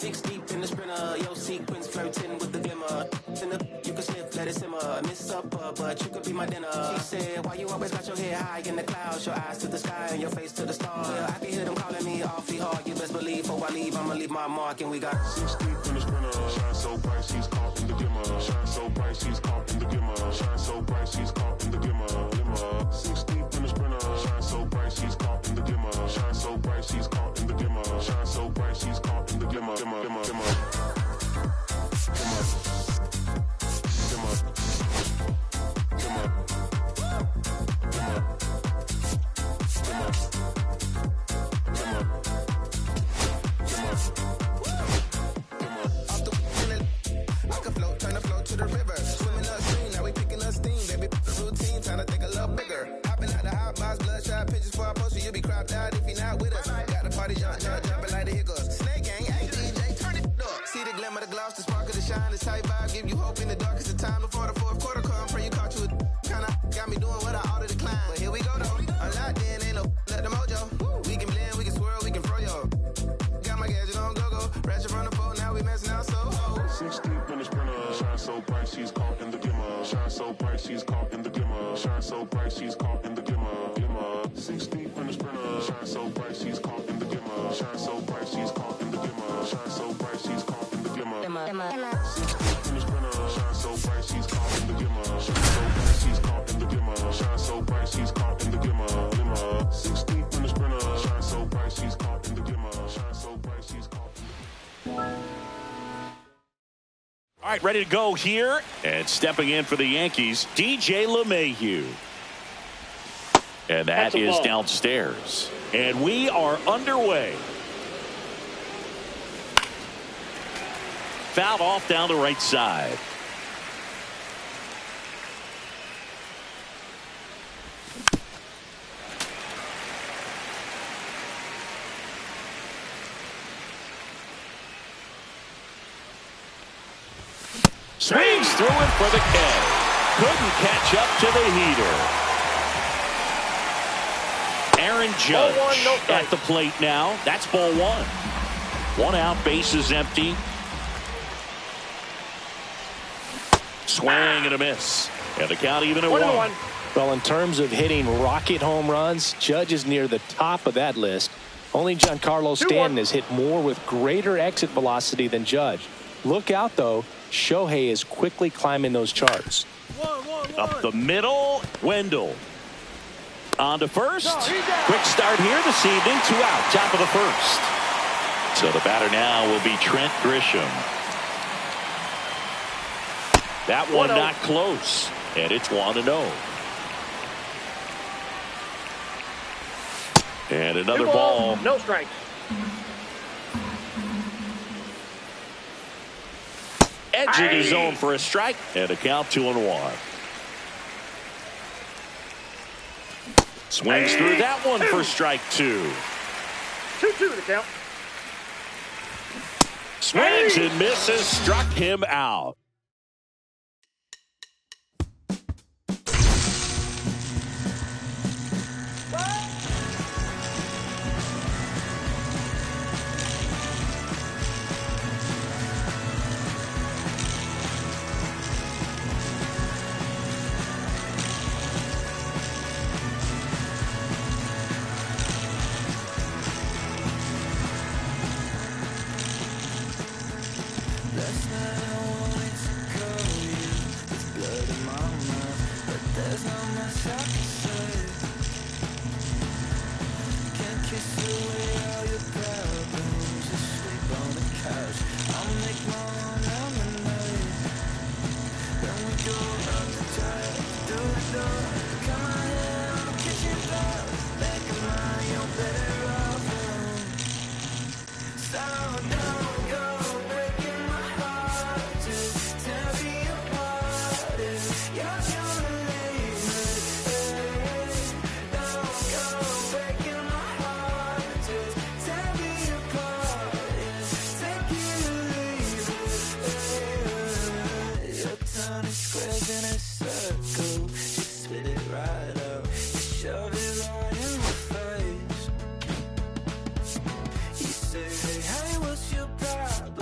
6 deep in the sprinter, your sequence flirting with the glimmer. You can slip, let it simmer. Miss supper, but you could be my dinner. She said, why you always got your head high in the clouds? Your eyes to the sky and your face to the stars. Well, I can hear them calling me awfully hard. You best believe before I leave, I'ma leave my mark. And we got 6 deep in the sprinter. Shine so bright, she's caught in the glimmer. Shine so bright, she's caught in the glimmer. Shine so bright, she's caught in the glimmer. 6 deep in the sprinter. Shine so bright, she's caught in the glimmer. Shine so bright, she's caught in the glimmer. Shine so bright, she's caught in the glimmer. All right, ready to go here. And stepping in for the Yankees, DJ LeMahieu. And that is downstairs. And we are underway. Fouled off down the right side. Swings through it for the K. Couldn't catch up to the heater. Aaron Judge at the plate now. That's ball one. One out, bases empty. Swing and a miss. And the count even at 1-1. Well, in terms of hitting rocket home runs, Judge is near the top of that list. Only Giancarlo Stanton has hit more with greater exit velocity than Judge. Look out, though. Shohei is quickly climbing those charts. Up the middle, Wendell. On to first. Quick start here this evening. 2 out, top of the first. So the batter now will be Trent Grisham. That one not close. And it's 1-0. And another ball. No strikes. Edge of the zone for a strike. And a count 2-1. Swings through that one for strike 2. 2-2 the count. Swings and misses. Struck him out. Hey, what's your problem?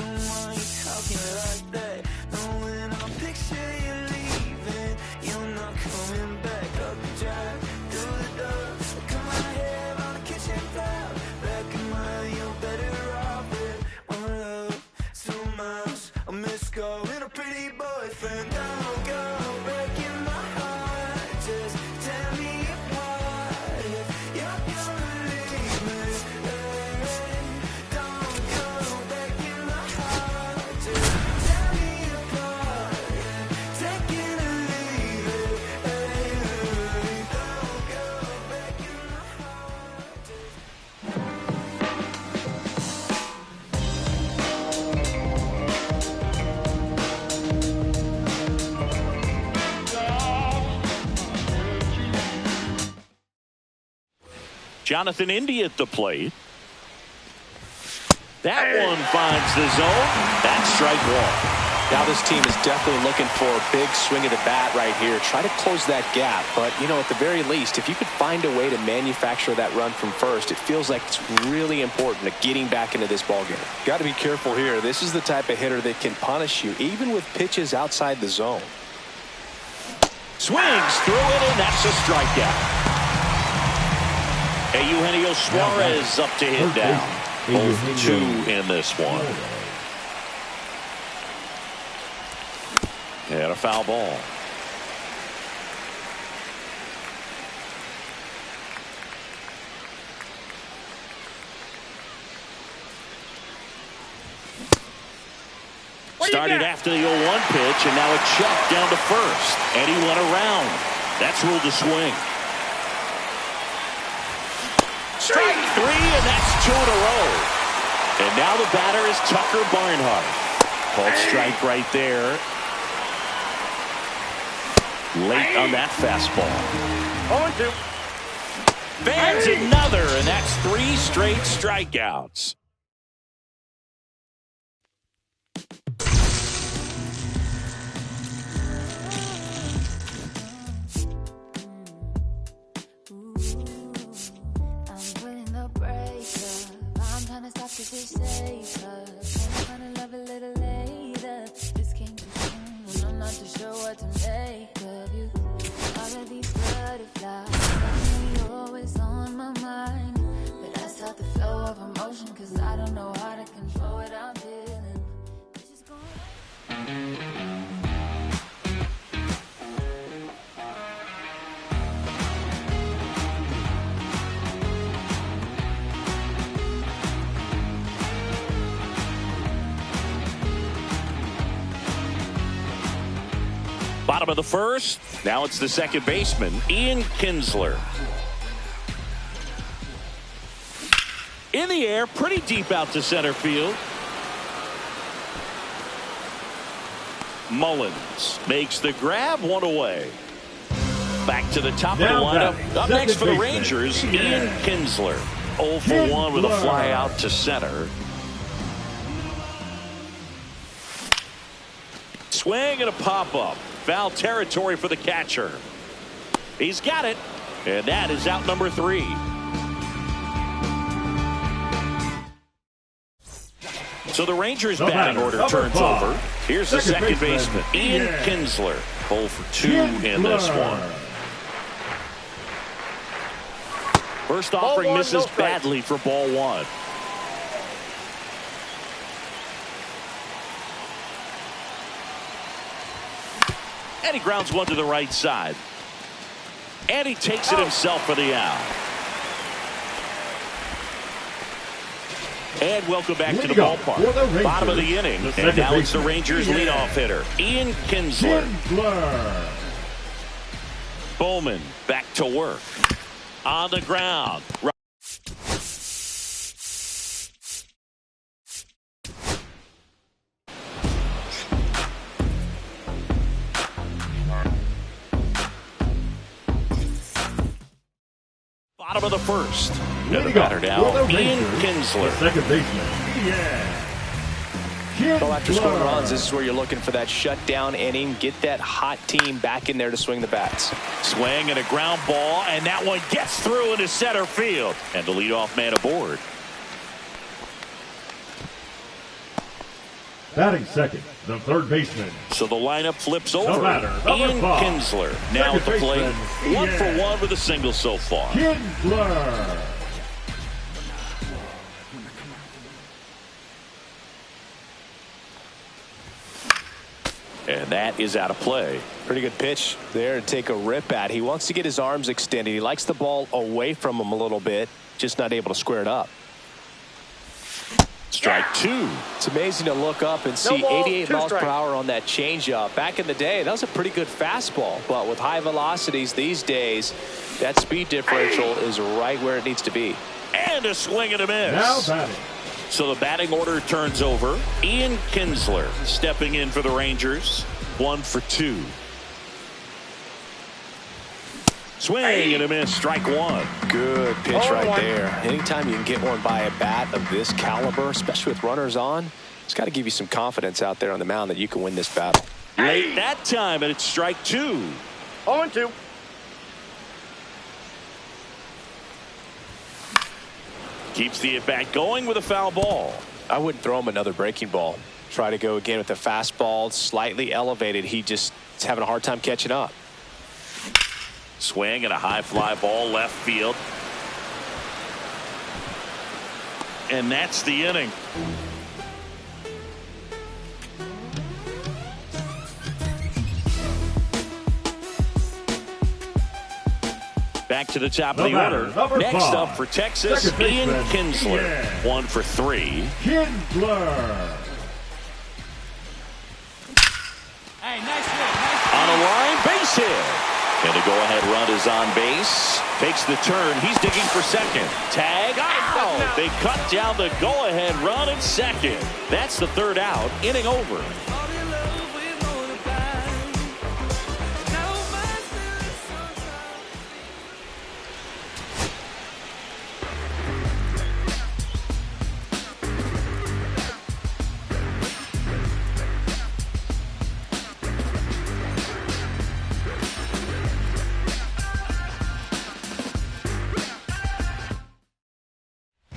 Jonathan India at the plate. That one finds the zone. That's strike one. Now this team is definitely looking for a big swing of the bat right here. Try to close that gap. But, you know, at the very least, if you could find a way to manufacture that run from first, it feels like it's really important to getting back into this ballgame. Got to be careful here. This is the type of hitter that can punish you, even with pitches outside the zone. Swings through it, and that's a strikeout. Eugenio Suarez up to hit down. 0-2 in this one. And a foul ball. Started after the 0-1 pitch, and now a check down to first. And he went around. That's ruled a swing. Strike three, and that's 2 in a row. And now the batter is Tucker Barnhart. Called strike right there. Late on that fastball. 0-2. Fans another, and that's 3 straight strikeouts. Bottom of the first. Now it's the second baseman, Ian Kinsler. In the air, pretty deep out to center field. Mullins makes the grab, 1 away. Back to the top of the lineup. Up next for the Rangers, Ian Kinsler. 0 for 1 with a fly out to center. Swing and a pop-up. Foul territory for the catcher. He's got it. And that is out number 3. So the Rangers batting order turns over. Here's the second baseman, Ian Kinsler. 0 for 2 in this one. First offering misses badly for ball 1. And he grounds one to the right side. And he takes it himself for the out. And welcome back to the ballpark. Bottom of the inning. And now it's the Rangers leadoff hitter, Ian Kinsler. Bowman back to work. On the ground. Bottom of the first. And the batter now, Ian Kinsler. Second baseman, Well, after scoring runs, this is where you're looking for that shutdown inning. Get that hot team back in there to swing the bats. Swing and a ground ball, and that one gets through into center field. And the leadoff man aboard. Batting second, the third baseman. So the lineup flips over. Ian Kinsler now at the plate. 1 for 1 with a single so far. Kinsler. And And that is out of play. Pretty good pitch there to take a rip at. He wants to get his arms extended. He likes the ball away from him a little bit, just not able to square it up. Strike two. It's amazing to look up and see 88 miles per hour on that changeup. Back in the day, that was a pretty good fastball. But with high velocities these days, that speed differential is right where it needs to be. And a swing and a miss. Now batting. So the batting order turns over. Ian Kinsler stepping in for the Rangers. 1 for 2. Swing and a miss. Strike one. Good pitch right there. Anytime you can get one by a bat of this caliber, especially with runners on, it's got to give you some confidence out there on the mound that you can win this battle. Late that time, and it's strike two. 0-2. Keeps the at-bat going with a foul ball. I wouldn't throw him another breaking ball. Try to go again with the fastball, slightly elevated. He just is having a hard time catching up. Swing and a high fly ball left field. And that's the inning. Back to the top of the order. Next up for Texas, Ian Kinsler. 1 for 3. Kinsler. Hey, nice hit. On a line, base hit. And a go-ahead run is on base. Takes the turn. He's digging for second. Tag out. They cut down the go-ahead run at second. That's the third out. Inning over.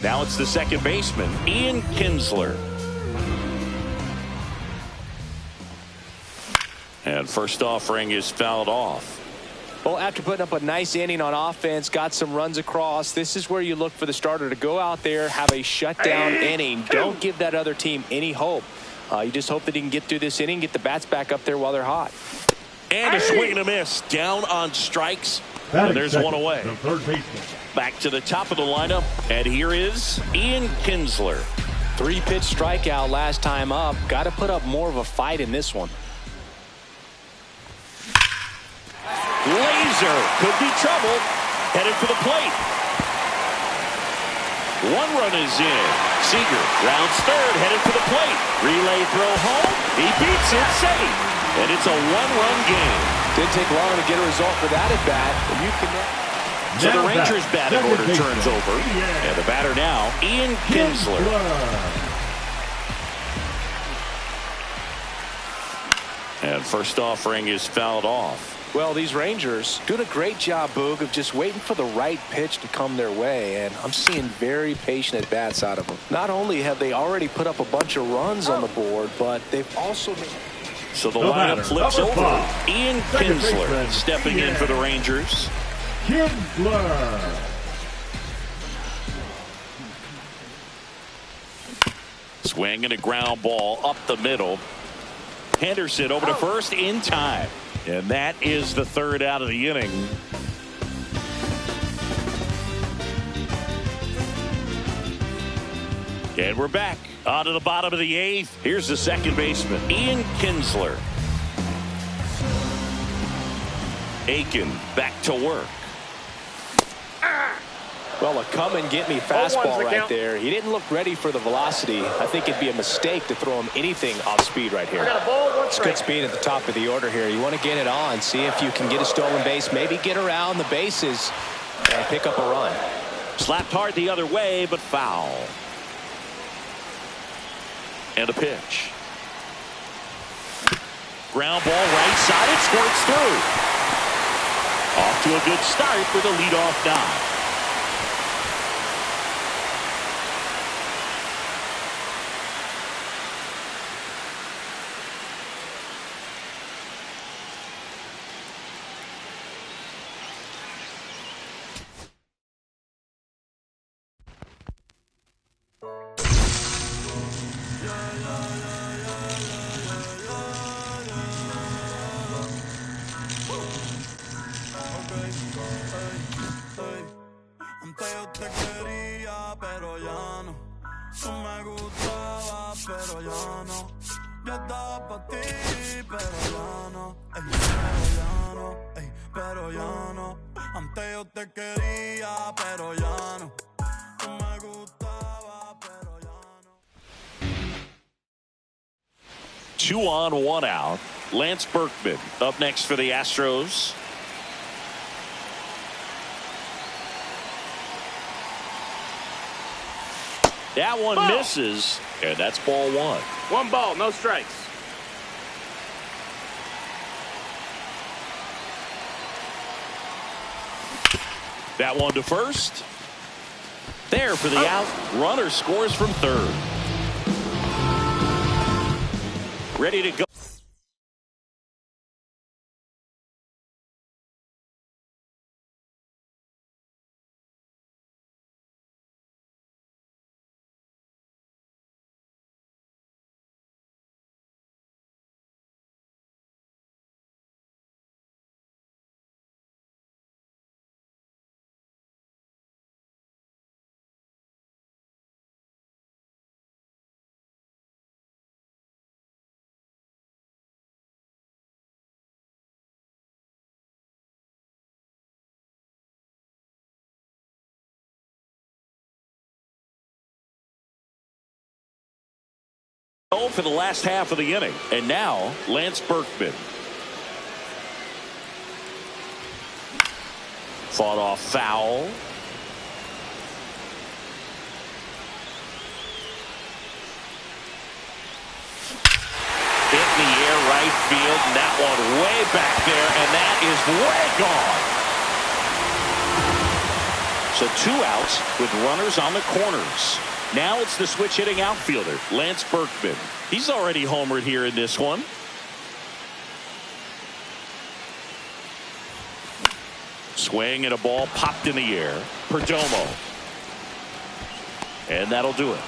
Now it's the second baseman, Ian Kinsler. And first offering is fouled off. Well, after putting up a nice inning on offense, got some runs across, this is where you look for the starter to go out there, have a shutdown inning. Don't give that other team any hope. You just hope that he can get through this inning, get the bats back up there while they're hot. And a swing and a miss. Down on strikes. And there's one away. The third baseman. Back to the top of the lineup. And here is Ian Kinsler. 3-pitch strikeout last time up. Got to put up more of a fight in this one. Laser could be trouble. Headed for the plate. One run is in. Seager rounds third, headed for the plate. Relay throw home. He beats it safe. And it's a one-run game. Didn't take long to get a result for that at bat. But you can. So the Rangers batting order turns over. And the batter now, Ian Kinsler. And first offering is fouled off. Well, these Rangers doing a great job, Boog, of just waiting for the right pitch to come their way. And I'm seeing very patient at-bats out of them. Not only have they already put up a bunch of runs on the board, but they've also made... So the lineup flips over. Ian Kinsler stepping in for the Rangers. Kinsler. Swing and a ground ball up the middle. Henderson over to first in time. And that is the third out of the inning. And we're back on to the bottom of the eighth. Here's the second baseman, Ian Kinsler. Aiken back to work. Well, a come-and-get-me fastball right there. He didn't look ready for the velocity. I think it'd be a mistake to throw him anything off speed right here. It's good speed at the top of the order here. You want to get it on, see if you can get a stolen base, maybe get around the bases and pick up a run. Slapped hard the other way, but foul. And a pitch. Ground ball right side. It squirts through. Off to a good start with a leadoff knock. Tú me gustabas, pero ya no. Yo estaba pa' ti, pero ya no. Ey, pero ya no, ey, pero ya no. Antes yo te quería, pero ya no. Tú me gustabas, pero ya no. 2 on, 1 out. Lance Berkman up next for the Astros. That one misses, and that's ball 1. 1 ball, no strikes. That one to first. There for the out. Runner scores from third. Ready to go. For the last half of the inning. And now Lance Berkman. Fought off foul. Hit in the air right field, and that one way back there, and that is way gone. So 2 outs with runners on the corners. Now it's the switch hitting outfielder, Lance Berkman. He's already homered here in this one. Swing and a ball popped in the air. Perdomo. And that'll do it.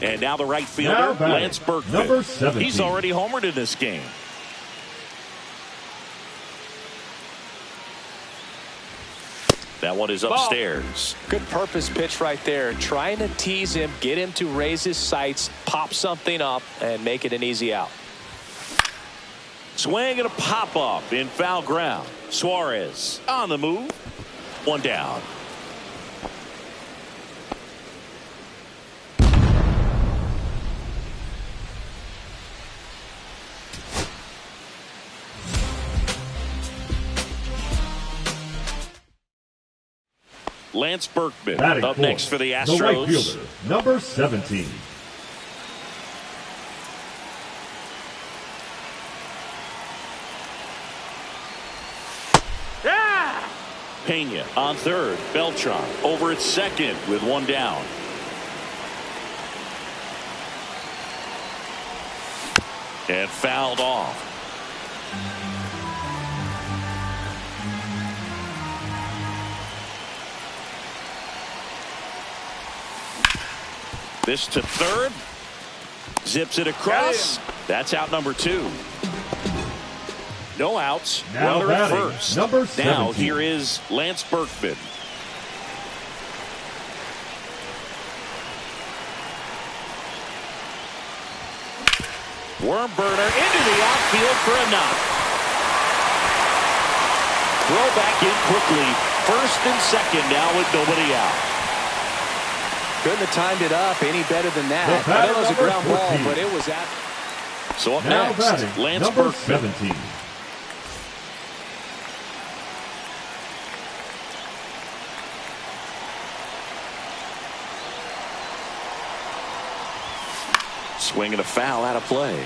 And now the right fielder, Lance Berkman. Number 17. He's already homered in this game. That one is upstairs. Good purpose pitch right there. Trying to tease him, get him to raise his sights, pop something up, and make it an easy out. Swing and a pop up in foul ground. Suarez on the move. 1 down. Lance Berkman Batting up next for the Astros. The right fielder, number 17. Yeah! Pena on third. Beltran over at second with 1 down. And fouled off. This to third. Zips it across. That's out number 2. No outs. Now Runner at batting, first. number 17. Now here is Lance Berkman. Worm burner into the outfield for a knock. Throw back in quickly. First and second now with nobody out. Couldn't have timed it up any better than that. The batter, I know it was a ground number ball, 14. but it was at. So up Now next, batting, Lance number Berkman. 17. Swing and a foul out of play.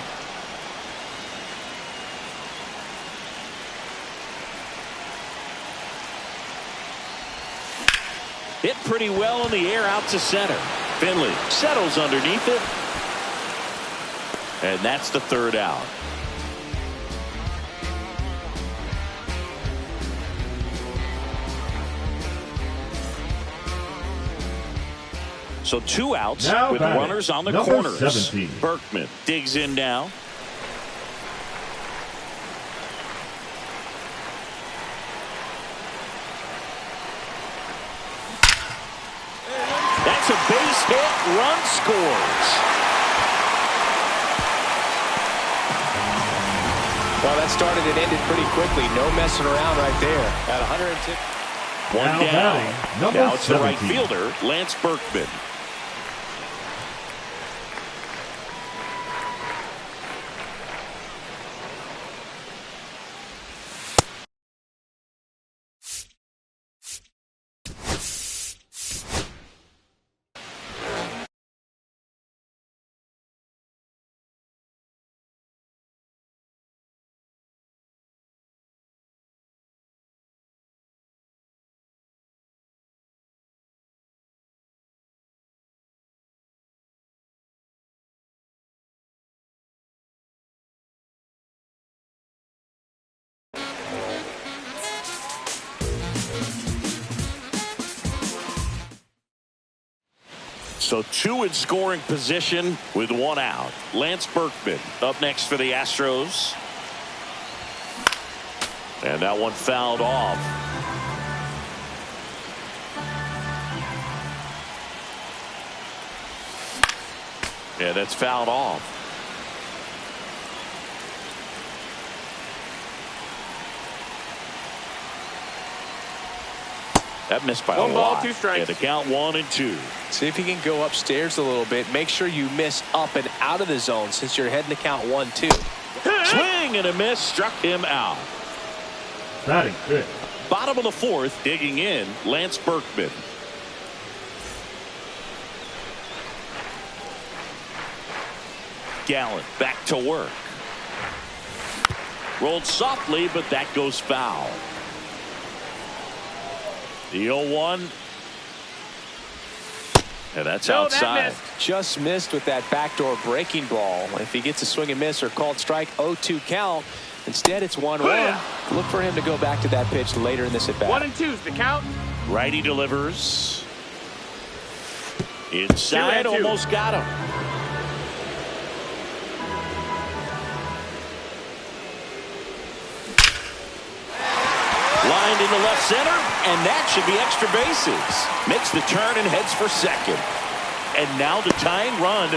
Hit pretty well in the air out to center. Finley settles underneath it. And that's the 3rd out. So 2 outs Now with batting, runners on the number corners. 17. Berkman digs in now. base hit, run scores. Well, that started and ended pretty quickly. No messing around right there. At 110. One Now down. batting, Now it's the right 17. fielder, Lance Berkman. So two in scoring position with one out. Lance Berkman up next for the Astros. And that one fouled off. Yeah, that's fouled off. That missed by a lot. One ball, two strikes. And the count 1-2. See if you can go upstairs a little bit. Make sure you miss up and out of the zone since you're heading to count 1-2. Swing and a miss, struck him out. Batting fifth. Bottom of the fourth, digging in, Lance Berkman. Gallant back to work. Rolled softly, but that goes foul. The 0-1. And that's outside. Just missed with that backdoor breaking ball. If he gets a swing and miss or called strike, 0-2 count. Instead, it's 1-1. Look for him to go back to that pitch later in this at bat. 1-2's the count. Righty delivers. Inside, almost got him. Lined into left center, and that should be extra bases. Makes the turn and heads for second. And now the tying run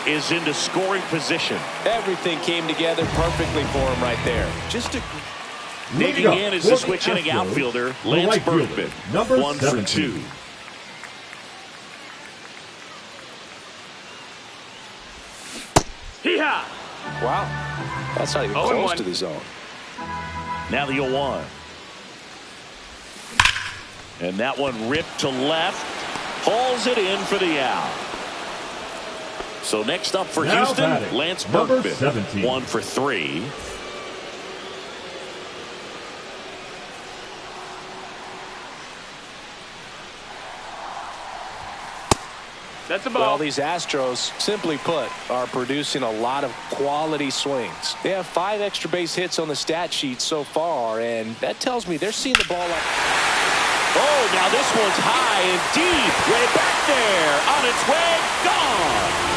is into scoring position. Everything came together perfectly for him right there. Just a digging in is the switch inning outfielder, Lance Berkman. Number 1 for 2. Hee-haw! Wow. That's not even close to the zone. Now the 0-1. And that one ripped to left. Hauls it in for the out. So next up for Now Houston, batting, Lance number Berkman. 17. 1 for 3. That's a ball. Well, these Astros, simply put, are producing a lot of quality swings. They have 5 extra base hits on the stat sheet so far, and that tells me they're seeing the ball like... Oh, now this one's high and deep. Way back there. On its way. Gone.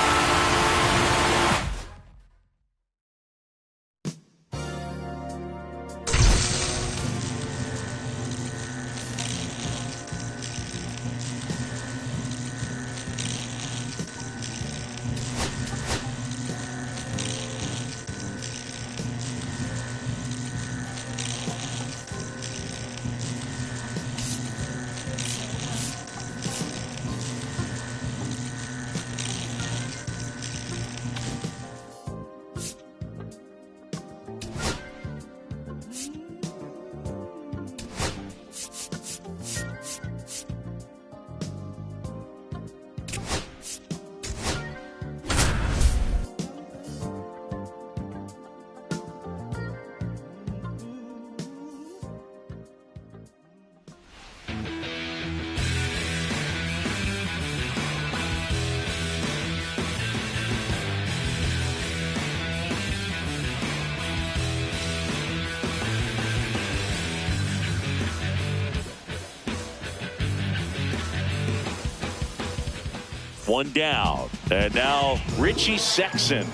One down. And now Richie Sexson.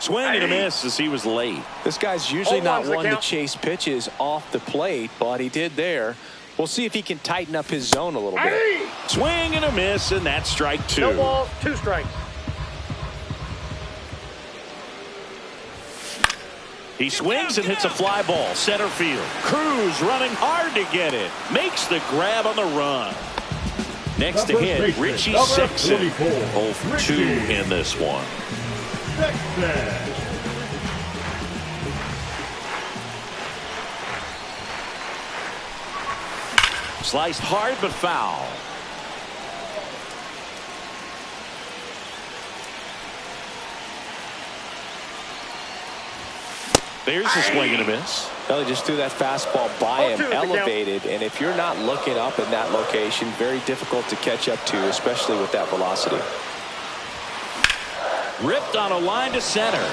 Swing and a miss as he was late. This guy's usually not one to count. chase pitches off the plate, but he did there. We'll see if he can tighten up his zone a little bit. Swing and a miss, and that's strike 2. No balls, 2 strikes. He swings and hits a fly ball, center field. Cruz running hard to get it. Makes the grab on the run. Next to hit, Richie Sexson. 0 for 2 in this one. Sliced hard but foul. There's a swing and a miss. Well, he just threw that fastball by him, elevated, and if you're not looking up in that location, very difficult to catch up to, especially with that velocity. Ripped on a line to center.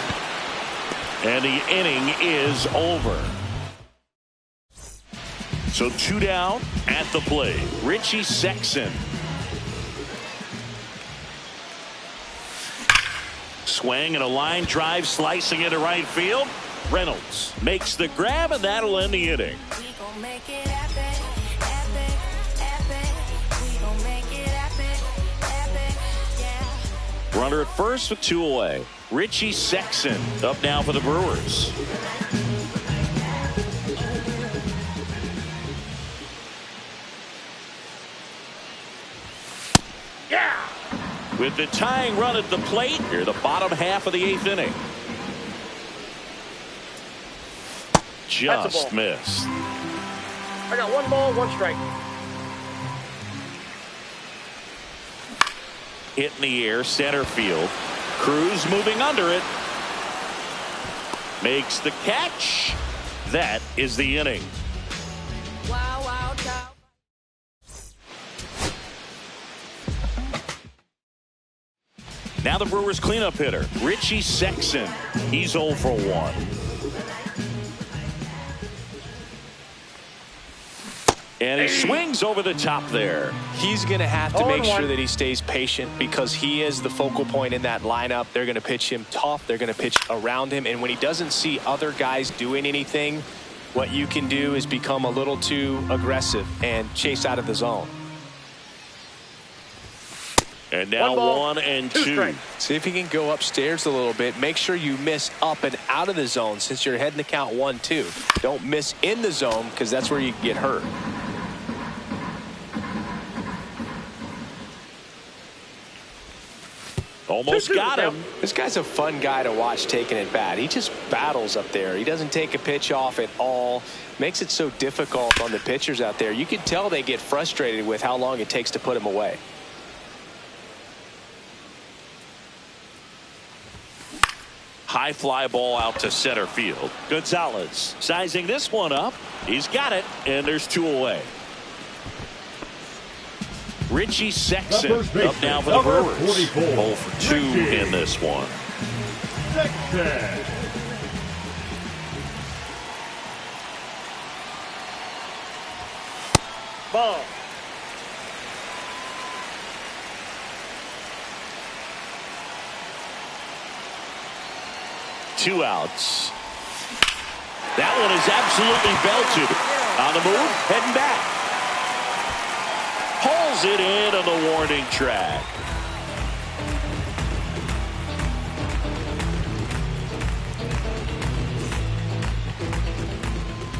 And the inning is over. So 2 down at the plate. Richie Sexson. Swing and a line drive slicing into right field. Reynolds makes the grab, and that'll end the inning. We gon' make it epic, epic, epic. We gon' make it epic, epic, yeah. Runner at first with 2 away. Richie Sexson up now for the Brewers. Yeah! With the tying run at the plate, here the bottom half of the 8th inning. Just missed. I got 1 ball, 1 strike. Hit in the air, center field. Cruz moving under it. Makes the catch. That is the inning. Wow, wow, wow. Now the Brewers cleanup hitter, Richie Sexson. He's 0 for 1. And he swings over the top there. He's going to have to make sure that he stays patient because he is the focal point in that lineup. They're going to pitch him tough. They're going to pitch around him. And when he doesn't see other guys doing anything, what you can do is become a little too aggressive and chase out of the zone. And now 1 and 2. See if he can go upstairs a little bit. Make sure you miss up and out of the zone since you're heading to count 1-2. Don't miss in the zone because that's where you can get hurt. Almost got him. This guy's a fun guy to watch taking at bat. He just battles up there. He doesn't take a pitch off at all. Makes it so difficult on the pitchers out there. You can tell they get frustrated with how long it takes to put him away. High fly ball out to center field. Gonzalez sizing this one up. He's got it, and there's 2 away. Richie Sexson up now for the Brewers. 0 for 2 in this one. Ball. Two outs. That one is absolutely belted. On the move, heading back. Pulls it in on the warning track.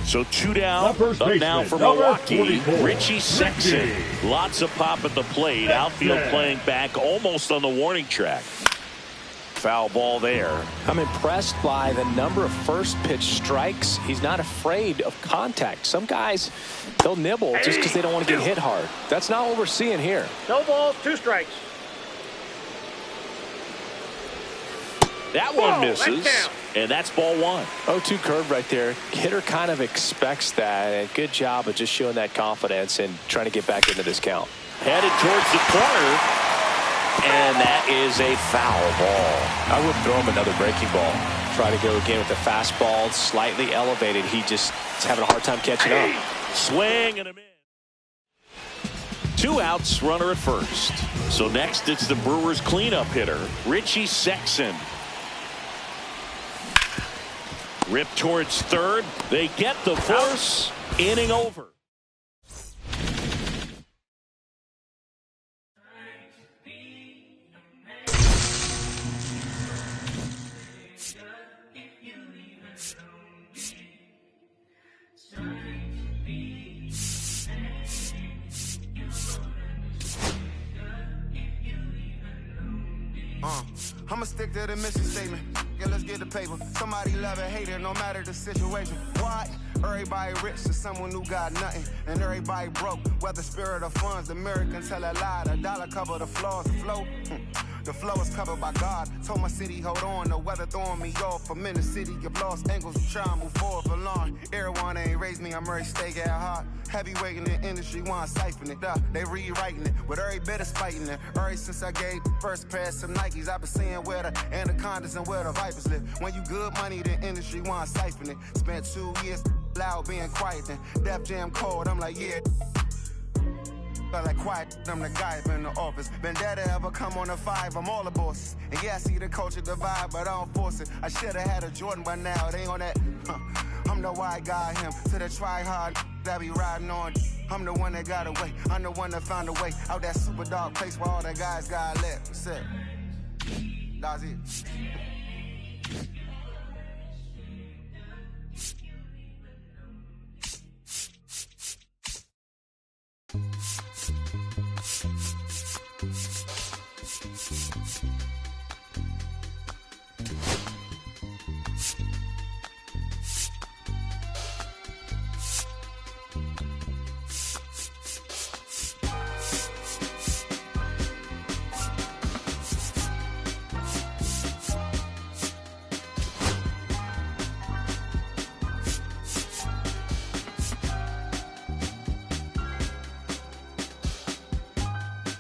So 2 down, up now for Milwaukee, Richie Sexson. Lots of pop at the plate. Outfield playing back almost on the warning track. Foul ball there. I'm impressed by the number of first pitch strikes. He's not afraid of contact. Some guys, they'll nibble just because they don't want to get hit hard. That's not what we're seeing here. No balls, 2 strikes. That one misses, and that's ball 1. 0-2 curve right there. Hitter kind of expects that, and good job of just showing that confidence and trying to get back into this count. Headed towards the corner, and that is a foul ball. I would throw him another breaking ball. Try to go again with the fastball, slightly elevated. He just is having a hard time catching up. Swing and a miss. 2 outs, runner at first. So next it's the Brewers cleanup hitter, Richie Sexson. Rip towards third. They get the force. Inning over. I'ma stick to the mission statement. Yeah, let's get the paper. Somebody love it, hate it, no matter the situation. What? Everybody rich to someone who got nothing, and everybody broke. Whether spirit or funds, the Americans tell a lie. The dollar cover the flaws, the flow. The flow is covered by God. Told my city, hold on, the weather throwing me off. I'm in the city, get lost angles, I'm trying to move forward for long. Everyone ain't raised me, I'm ready to stay at heart. Heavyweight in the industry, want siphon it up. They rewriting it, with every bit is fighting it. Ever since I gave the first pass some Nikes, I've been seeing where the anacondas and where the vipers live. When you good money, the industry want siphon it. Spent 2 years loud being quiet, then Def Jam cold, I'm like, yeah. But like quiet, I'm the guy up in the office. Vendetta ever come on a 5, I'm all the bosses. And yeah, I see the culture divide, but I don't force it. I should've had a Jordan by now, it ain't on that. I'm the white guy, him, to the try hard that be riding on. I'm the one that got away, I'm the one that found a way out that super dark place where all the guys got left. That's it. That's it.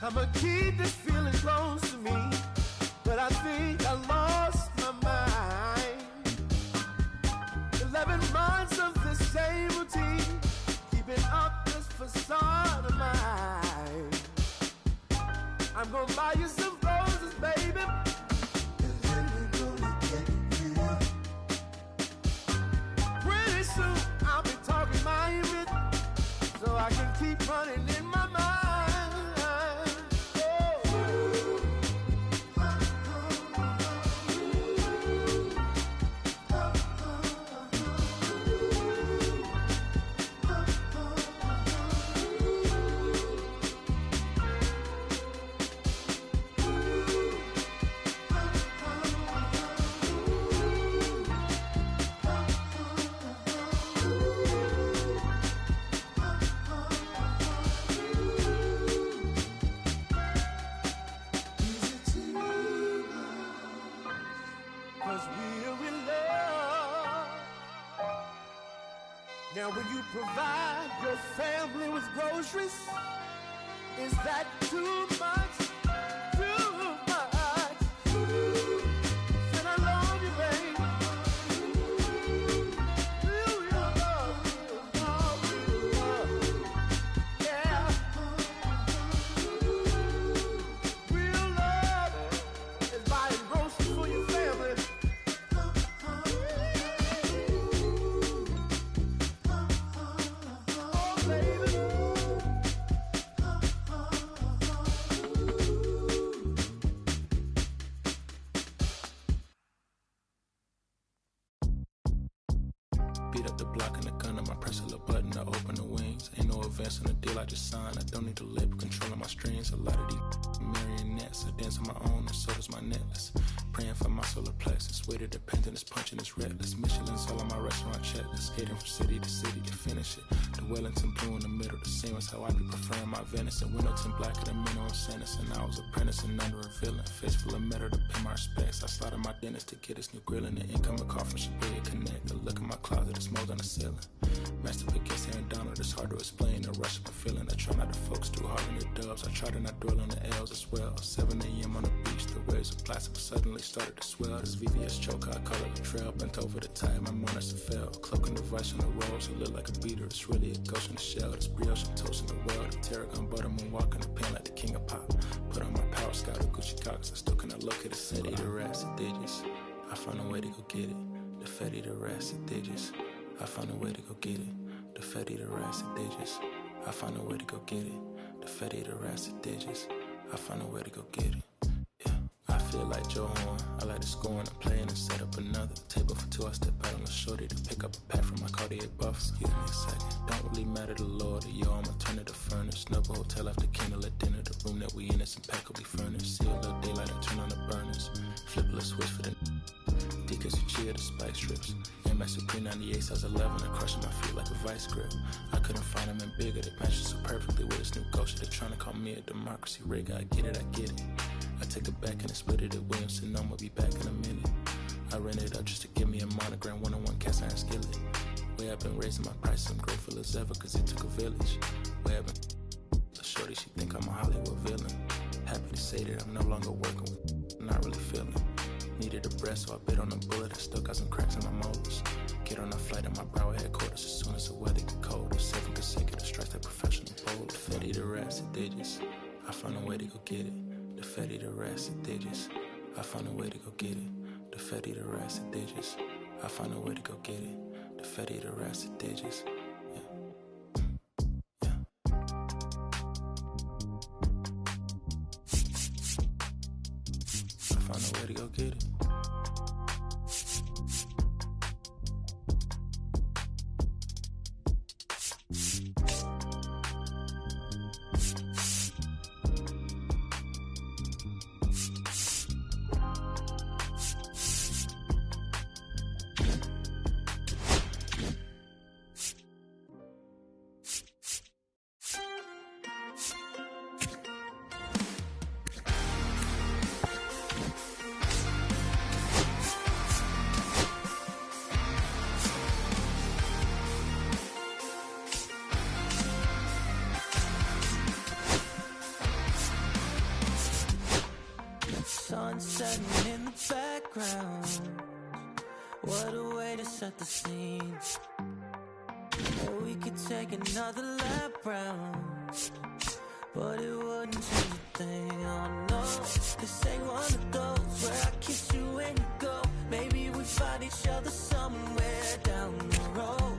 I'ma keep this feeling close to me, but I think I lost my mind. 11 months of the same routine, keeping up this facade of mine. I'm gonna buy you some roses, baby, and then we're gonna get you. Pretty soon I'll be talking my image, so I can keep running in my mind. Now will you provide your family with groceries? Is that too much? Too much? Said I love you, baby. Real love, yeah. Real love is buying groceries for your family. Beat up the block and the gun on my press a little button to open the wings. Ain't no advance on the deal I just signed. I don't need the label controlling my strings. A lot of these marionettes. I dance on my own and so does my necklace. Praying for my solar plexus. Way to dependence, punching is reckless. Michelin's all on my restaurant checklist. Skating from city to city to finish it. The Wellington blue in the middle. The same as how I be preferring my venison. Windowton blacker than minimum sentence. And I was apprenticing under a villain. Face full of metal to pay my respects. I slotted my dentist to get his new grilling. The incoming call from Shabia Connect. The look in my closet, it's mold on the ceiling. Master pick against Aaron Donald, it's hard to explain. The rush of a feeling. I try not to focus too hard on the dubs. I try to not dwell on the L's as well. 7 a.m. on the beach, the waves of plastic suddenly started to swell. This VVS choker, I call it a trail. Bent over the tire, my monitor fell. Cloaking device on the rolls, it look like a beater. It's really a ghost in the shell. This brioche and toast in the world. The tarragon butter moon walking the pen like the king of pop. Put on my power scout of Gucci Cox. I still cannot locate the city. The rats and digits. I found a way to go get it. The Fetty, the rats and digits. I found a way to go get it. The Fetty, the rats and digits. I found a way to go get it. The Fetty, the rats and digits. I found a way to go get it. Yeah, I feel like Joe Horn. I like to score and play and set up another table for two. I step out on the shorty to pick up a pack from my Cartier buff. Excuse me a second. Don't really matter to Lord or yo. I'ma turn it to furnace. Snuggle hotel after candle at dinner. The room that we in is impeccably furnished. See a little daylight and turn on the burners. the spike strips. Air Max Supreme 98, size 11, and crushing my feet like a vice grip. I couldn't find them in bigger, they match so perfectly with this new ghost. They're trying to call me a democracy rig. I get it. I take it back and I split it at Williamson. I'ma be back in a minute. I ran it up just to give me a monogram, one-on-one cast iron skillet. Way I've been raising my price, I'm grateful as ever, cause it took a village. Way I've been a shorty, she think I'm a Hollywood villain. Happy to say that I'm no longer working with, not really feeling. Needed a breath, so I bit on a bullet. I still got some cracks in my molars. Get on a flight at my Broward headquarters as soon as the weather get colder. 7 consecutive strikes, that professional bowler. The fatty, the rats, the digits. I found a way to go get it. The fatty, the rats, the digits. I found a way to go get it. The fatty, the rats, the digits. I found a way to go get it. The fatty, the rats, the digits. I found a way to go get it. Sun setting in the background. What a way to set the scene. Yeah, we could take another lap round, but it wouldn't change a thing. Oh no, this ain't one of those where I kiss you when you go. Maybe we find each other somewhere down the road.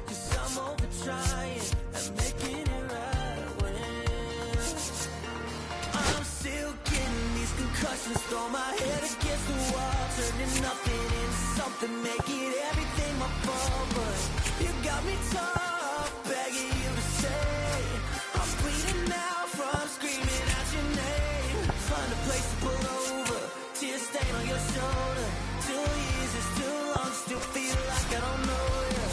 Cause I'm over trying and making it right when I'm still getting these concussions. Throw my head against the wall, turning nothing into something, making everything my fault. But you got me tough, begging you to stay. I'm bleeding now from screaming out your name. Find a place to pull over, tears stain on your shoulder. 2 years is too long, still feel like I don't know you.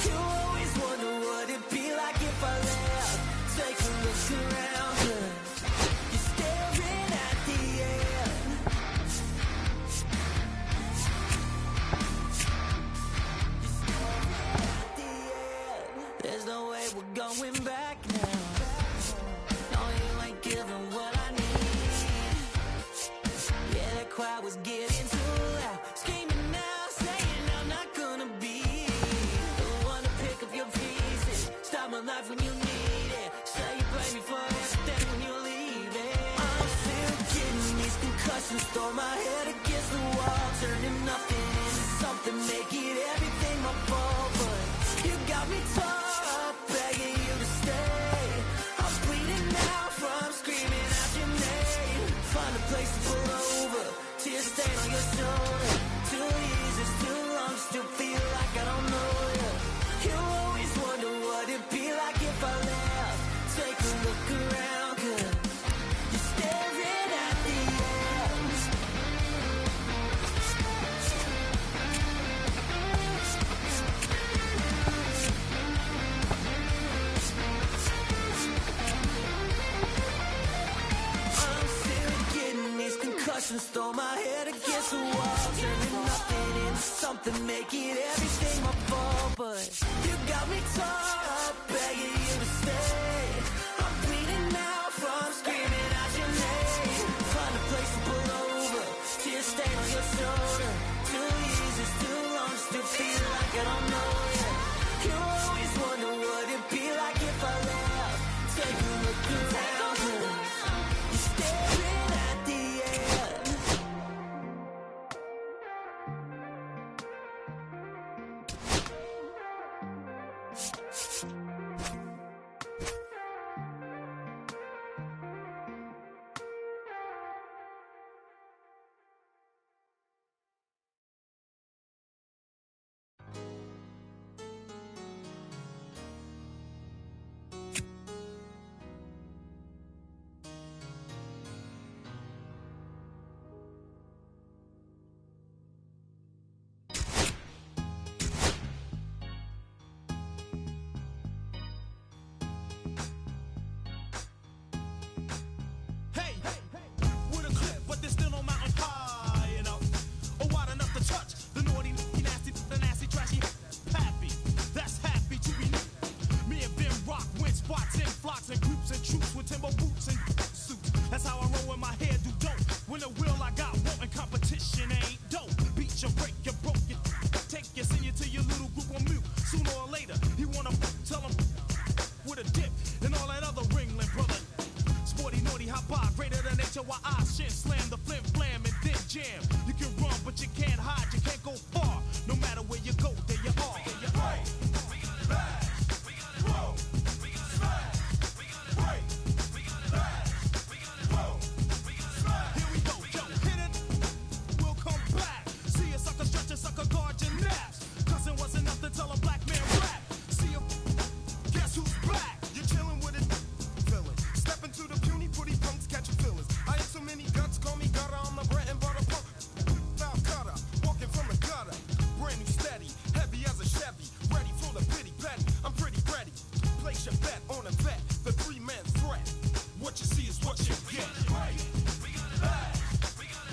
You always wonder what it'd be like if I left. Take a look around, good. You're staring at the end. There's no way we're going back now. No, you ain't giving what I need. Yeah, that crowd was getting too loud, screaming out, saying I'm not gonna be the one to pick up your pieces, stop my life when you need it, say you blame me for everything when you're leaving. I'm still getting these concussions, throw my head against the wall, turning nothing into something, making everything my fault. But you got me tough, begging you to stay. I'm bleeding now from screaming out your name. Find a place to pull over, tears stain on your shoulder. 2 years is too long, still feel like I don't know you. You always wonder what it'd be like if I left. Take a look around, good. You're staring at the end. I'm still getting these concussions, throw my head against the wall, turning nothing into something, making everything my fault. But you got me tough, begging you to stay. I'm bleeding now from screaming out your name. Find a place to pull over, tears stain on your shoulder. 2 years is too long, still feel like I don't know you. You always wonder what it'd be like if I left. Take a look around, you're staring at the end. When the will I got wanting competition ain't dope. Beat you, break you, broke you, take you, send you to your little group on mute. Sooner or later, you wanna tell them with a dip and all that other Ringling brother. Sporty, naughty, hot bar, greater than HOI, shin, slam the flim, flam, and then jam. You can run, but you can't hide, you can't go far. No matter where you go, there you are. There you are. Sucker guard your naps. Cousin wasn't nothing till a black man rap. See you, guess who's back? You're chilling with it, villain. Step into the puny, pretty punks catching feelings. I ain't so many guts, call me gutter. I'm the bread and butter punk. Foul cutter, walking from the gutter. Brand new steady, heavy as a Chevy. Ready for the pity petty. I'm pretty ready. Place your bet on a vet. The 3-man threat. What you see is what you get. Right.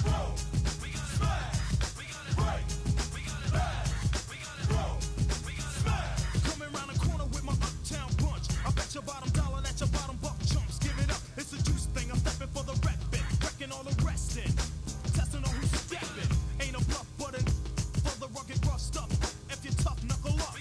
Roll. Smash. Right. Coming around the corner with my uptown bunch. I bet your bottom dollar that your bottom buck chumps. Give it up, it's a juice thing. I'm stepping for the reppin', wrecking all the restin'. Testing on who's steppin'. Ain't a bluff, but for the rugged rough stuff. If you're tough, knuckle up.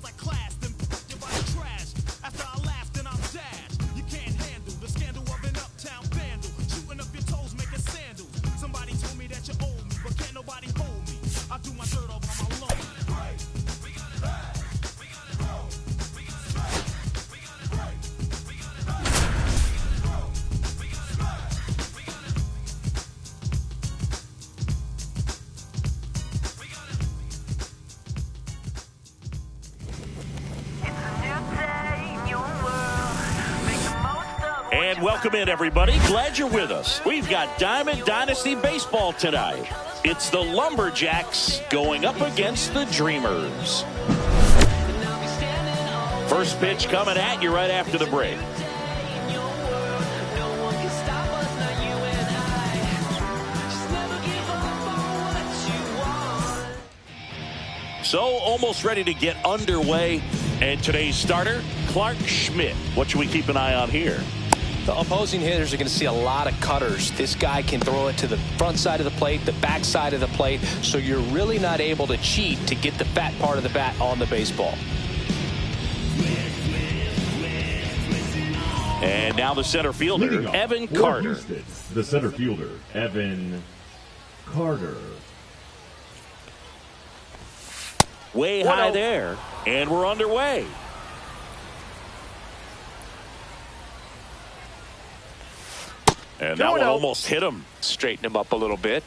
Like class, then you buy the trash. After I laugh, then I'll dash. You can't handle the scandal of an uptown vandal. Shooting up your toes, making sandals. Somebody told me that you owe me, but can't nobody hold me. I do my dirt all by my loan. Right. And welcome in, everybody. Glad you're with us. We've got Diamond Dynasty Baseball tonight. It's the Lumberjacks going up against the Dreamers. First pitch coming at you right after the break. So almost ready to get underway. And today's starter, Clark Schmidt. What should we keep an eye on here? The opposing hitters are going to see a lot of cutters. This guy can throw it to the front side of the plate, the back side of the plate, so you're really not able to cheat to get the fat part of the bat on the baseball. And now the center fielder, Evan Carter. Houston, the center fielder, Evan Carter. Way high there, and we're underway. And that one almost hit him. Straighten him up a little bit.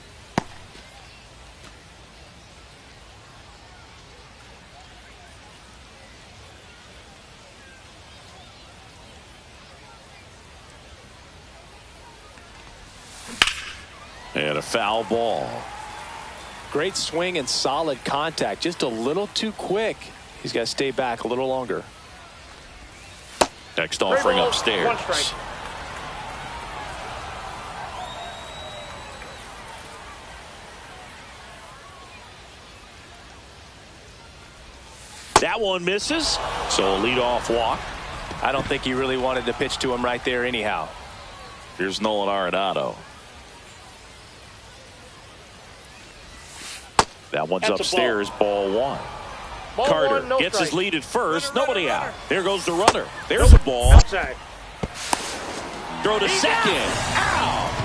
And a foul ball. Great swing and solid contact. Just a little too quick. He's got to stay back a little longer. Next offering upstairs. One strike. That one misses, so a leadoff walk. I don't think he really wanted to pitch to him right there anyhow. Here's Nolan Arenado. That one's upstairs, ball one. Carter one, no gets strike. his lead at first, nobody out. There goes the runner. There's a ball. Outside. Throw to second. Ow!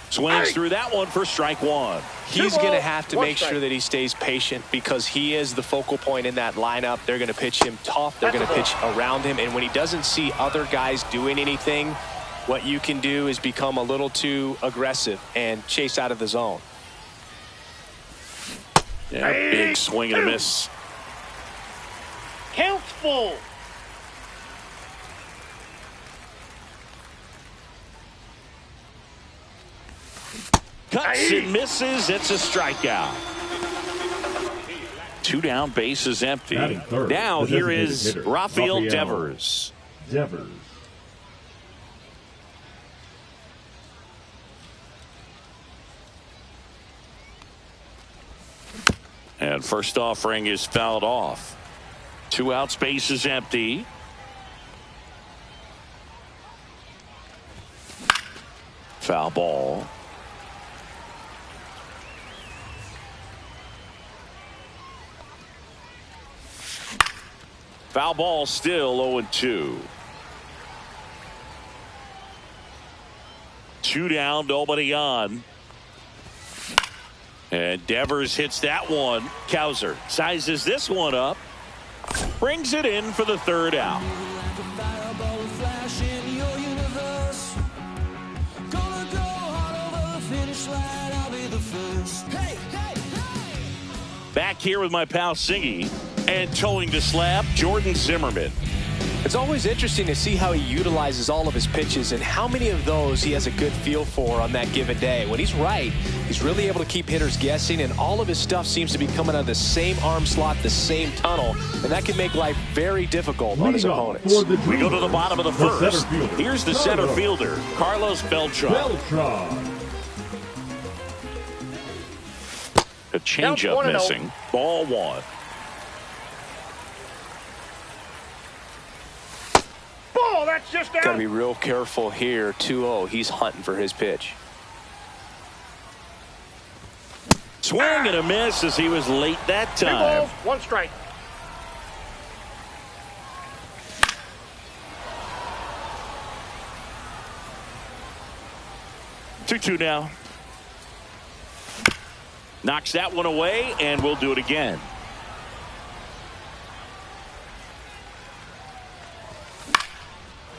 Swings through that one for strike one. He's going to have to make sure that he stays patient because he is the focal point in that lineup. They're going to pitch him tough. They're going to pitch around him. And when he doesn't see other guys doing anything, what you can do is become a little too aggressive and chase out of the zone. Yeah, big swing and a miss. Count's full. Cuts and misses. It's a strikeout. 2 down, bases empty. Now here is Rafael Devers. And first offering is fouled off. 2 outs, base is empty. Foul ball. Foul ball, still 0-2. 2 down, nobody on. And Devers hits that one. Cowser sizes this one up. Brings it in for the 3rd out. Back here with my pal Singy, and towing the slab, Jordan Zimmerman. It's always interesting to see how he utilizes all of his pitches and how many of those he has a good feel for on that given day. When he's right, he's really able to keep hitters guessing, and all of his stuff seems to be coming out of the same arm slot, the same tunnel, and that can make life very difficult on his opponents. We go to the bottom of the first. Here's the center fielder, Carlos Beltran. A changeup missing. Ball 1. Ball, that's just out. Got to be real careful here. 2-0. He's hunting for his pitch. Swing and a miss as he was late that 2 time. balls, 1 strike. Two now. Knocks that one away, and we'll do it again.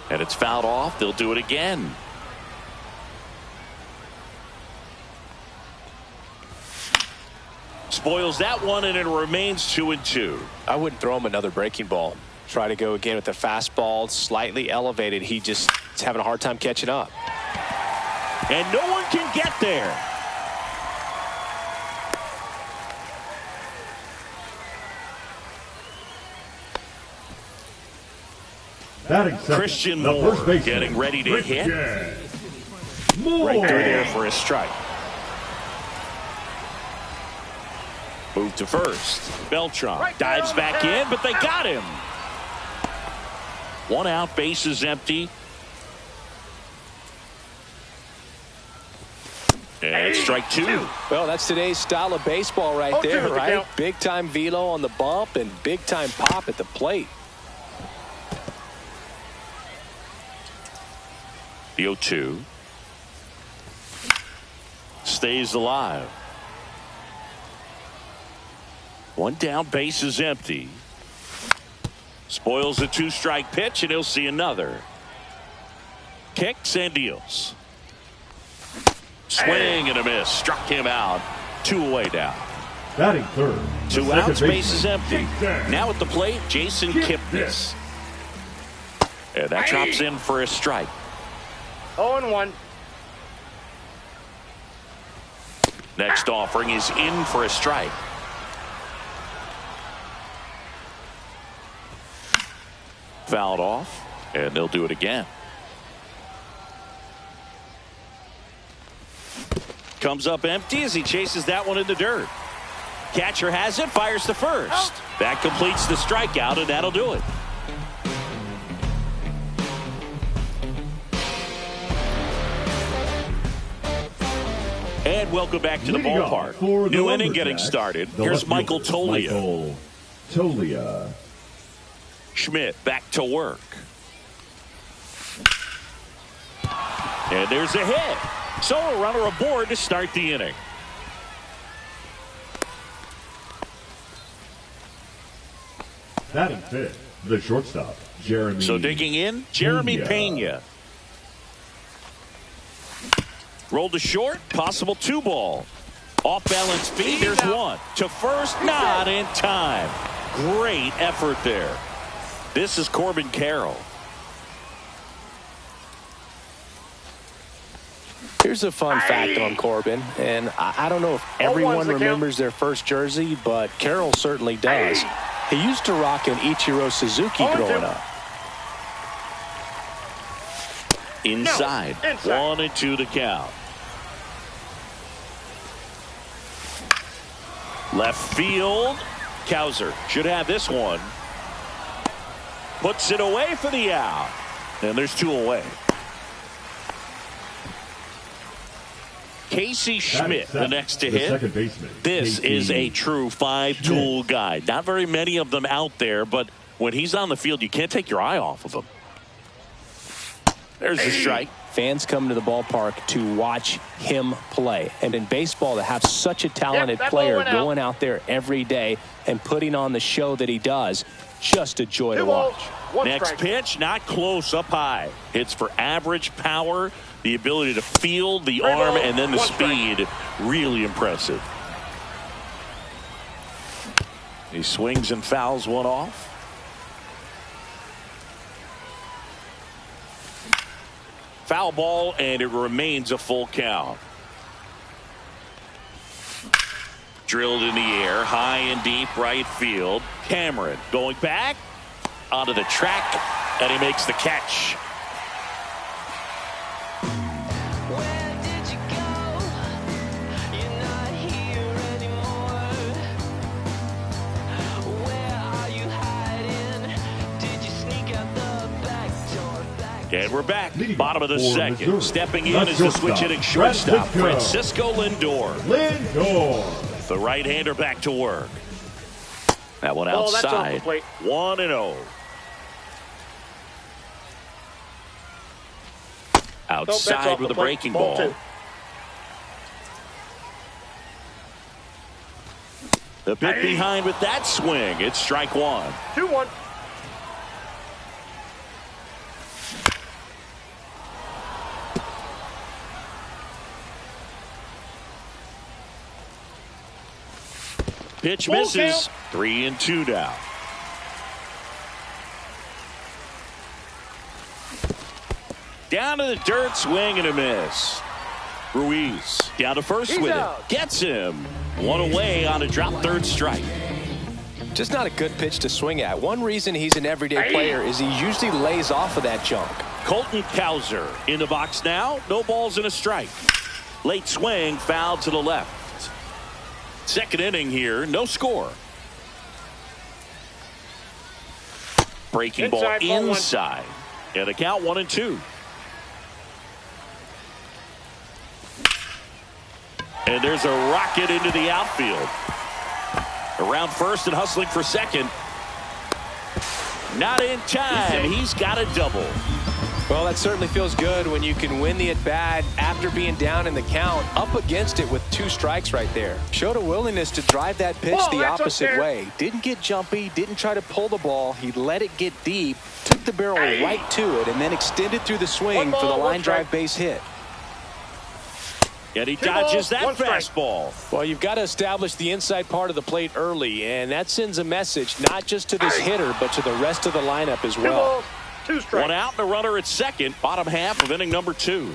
And it's fouled off. They'll do it again. Spoils that one, and it remains 2-2. I wouldn't throw him another breaking ball. Try to go again with the fastball, slightly elevated. He just is having a hard time catching up. And no one can get there. Christian Moore getting ready to hit. Right there for a strike. Move to first. Beltran dives back in, but they got him. 1 out, bases empty. And strike 2. Well, that's today's style of baseball right there, right? Big time velo on the bump and big time pop at the plate. The 0-2 stays alive. 1 down, base is empty. Spoils a 2-strike pitch, and he'll see another. Kicks and deals. Swing and a miss. Struck him out. 2 away now. Batting third. 2 outs, base is empty. Now at the plate, Jason Kipnis. And that drops in for a strike. 0-1. Next offering is in for a strike. Fouled off, and they'll do it again. Comes up empty as he chases that one in the dirt. Catcher has it, fires to first. That completes the strikeout, and that'll do it. And welcome back to the ballpark. New inning getting started. Here's Michael Toglia. Schmidt back to work. And there's a hit. So a runner aboard to start the inning. Batting fifth, the shortstop, Jeremy. So digging in, Jeremy Pena. Rolled to short, possible 2 ball. Off balance feed, there's 1. To first, not in time. Great effort there. This is Corbin Carroll. Here's a fun fact on Corbin, and I don't know if everyone remembers their first jersey, but Carroll certainly does. He used to rock an Ichiro Suzuki growing up. Inside. 1-2 to count. Left field. Cowser should have this one. puts it away for the out. And there's 2 away. Casey Schmidt, the next to hit. Second baseman. This is a true 5-tool guy. Not very many of them out there, but when he's on the field, you can't take your eye off of him. There's the strike. Fans come to the ballpark to watch him play. And in baseball, to have such a talented player going out there every day and putting on the show that he does, just a joy to watch. Next pitch, not close, up high. Hits for average power, the ability to field the arm, and then the speed. Really impressive. He swings and fouls one off. Foul ball, and it remains a full count. Drilled in the air, high and deep right field. Cameron going back onto the track, and he makes the catch. And we're back. Bottom of the second. Missouri. Stepping in is the switch hitting shortstop, Francisco Lindor. The right-hander back to work. That one outside. 1-0. Outside with a breaking ball. The bit behind with that swing. It's strike 1. 2-1. Pitch misses. 3-2 now. Down to the dirt, swing and a miss. Ruiz down to first with it. Gets him. 1 away on a drop third strike. Just not a good pitch to swing at. One reason he's an everyday player is he usually lays off of that junk. Colton Cowser in the box now. No balls and a strike. Late swing, foul to the left. Second inning here, no score. Breaking ball inside. And a count 1-2. And there's a rocket into the outfield. Around first and hustling for second. Not in time. He's got a double. Well, that certainly feels good when you can win the at-bat after being down in the count, up against it with 2 strikes right there. Showed a willingness to drive that pitch the opposite way. Didn't get jumpy, didn't try to pull the ball. He let it get deep, took the barrel right to it, and then extended through the swing for the line drive base hit. And he dodges that fastball. Well, you've got to establish the inside part of the plate early, and that sends a message not just to this hitter, but to the rest of the lineup as well. 2 strikes. 1 out and a runner at second. Bottom half of inning number 2.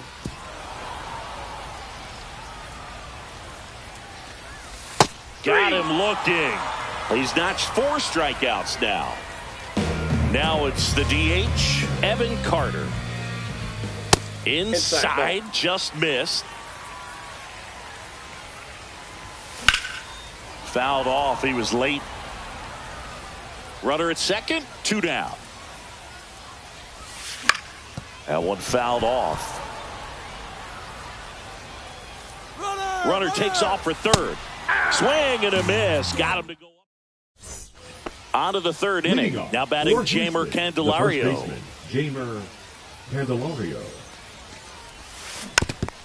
Got him looking. He's notched 4 strikeouts now. Now it's the DH, Evan Carter. Inside, just missed. Fouled off. He was late. Runner at second, 2 down. That one fouled off. Runner takes off for third. Swing and a miss. Got him to go up. On to the third inning. Now batting Jeimer Candelario. Jeimer Candelario.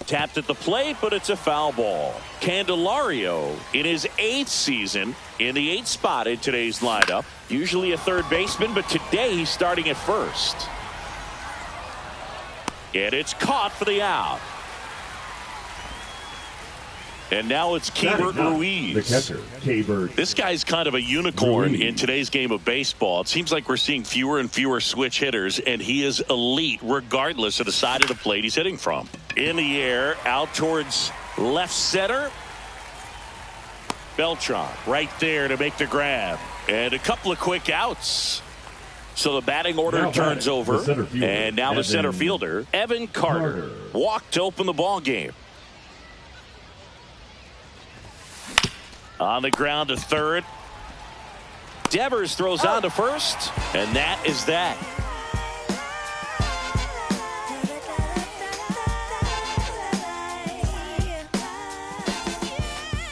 Tapped at the plate, but it's a foul ball. Candelario in his 8th season in the 8th spot in today's lineup. Usually a third baseman, but today he's starting at first. And it's caught for the out. And now it's Keibert Ruiz. The catcher, Keibert. This guy's kind of a unicorn in today's game of baseball. It seems like we're seeing fewer and fewer switch hitters, and he is elite regardless of the side of the plate he's hitting from. In the air, out towards left center. Beltran right there to make the grab. And a couple of quick outs. So the batting order turns over, and now the center fielder, Evan Carter, walked to open the ball game. On the ground to third. Devers throws on to first, and that is that.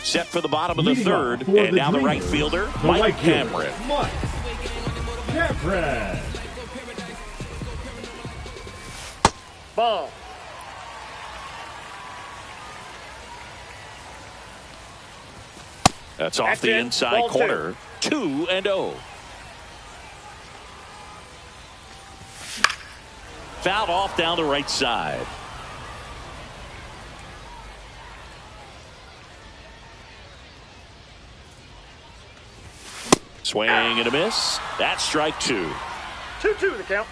Set for the bottom of the third, and now the right fielder, Mike Cameron. Mike Cameron. Ball. That's off the inside Ball corner. 2-0. Fouled off down the right side. Swing and a miss. That's strike 2. 2-2 the count.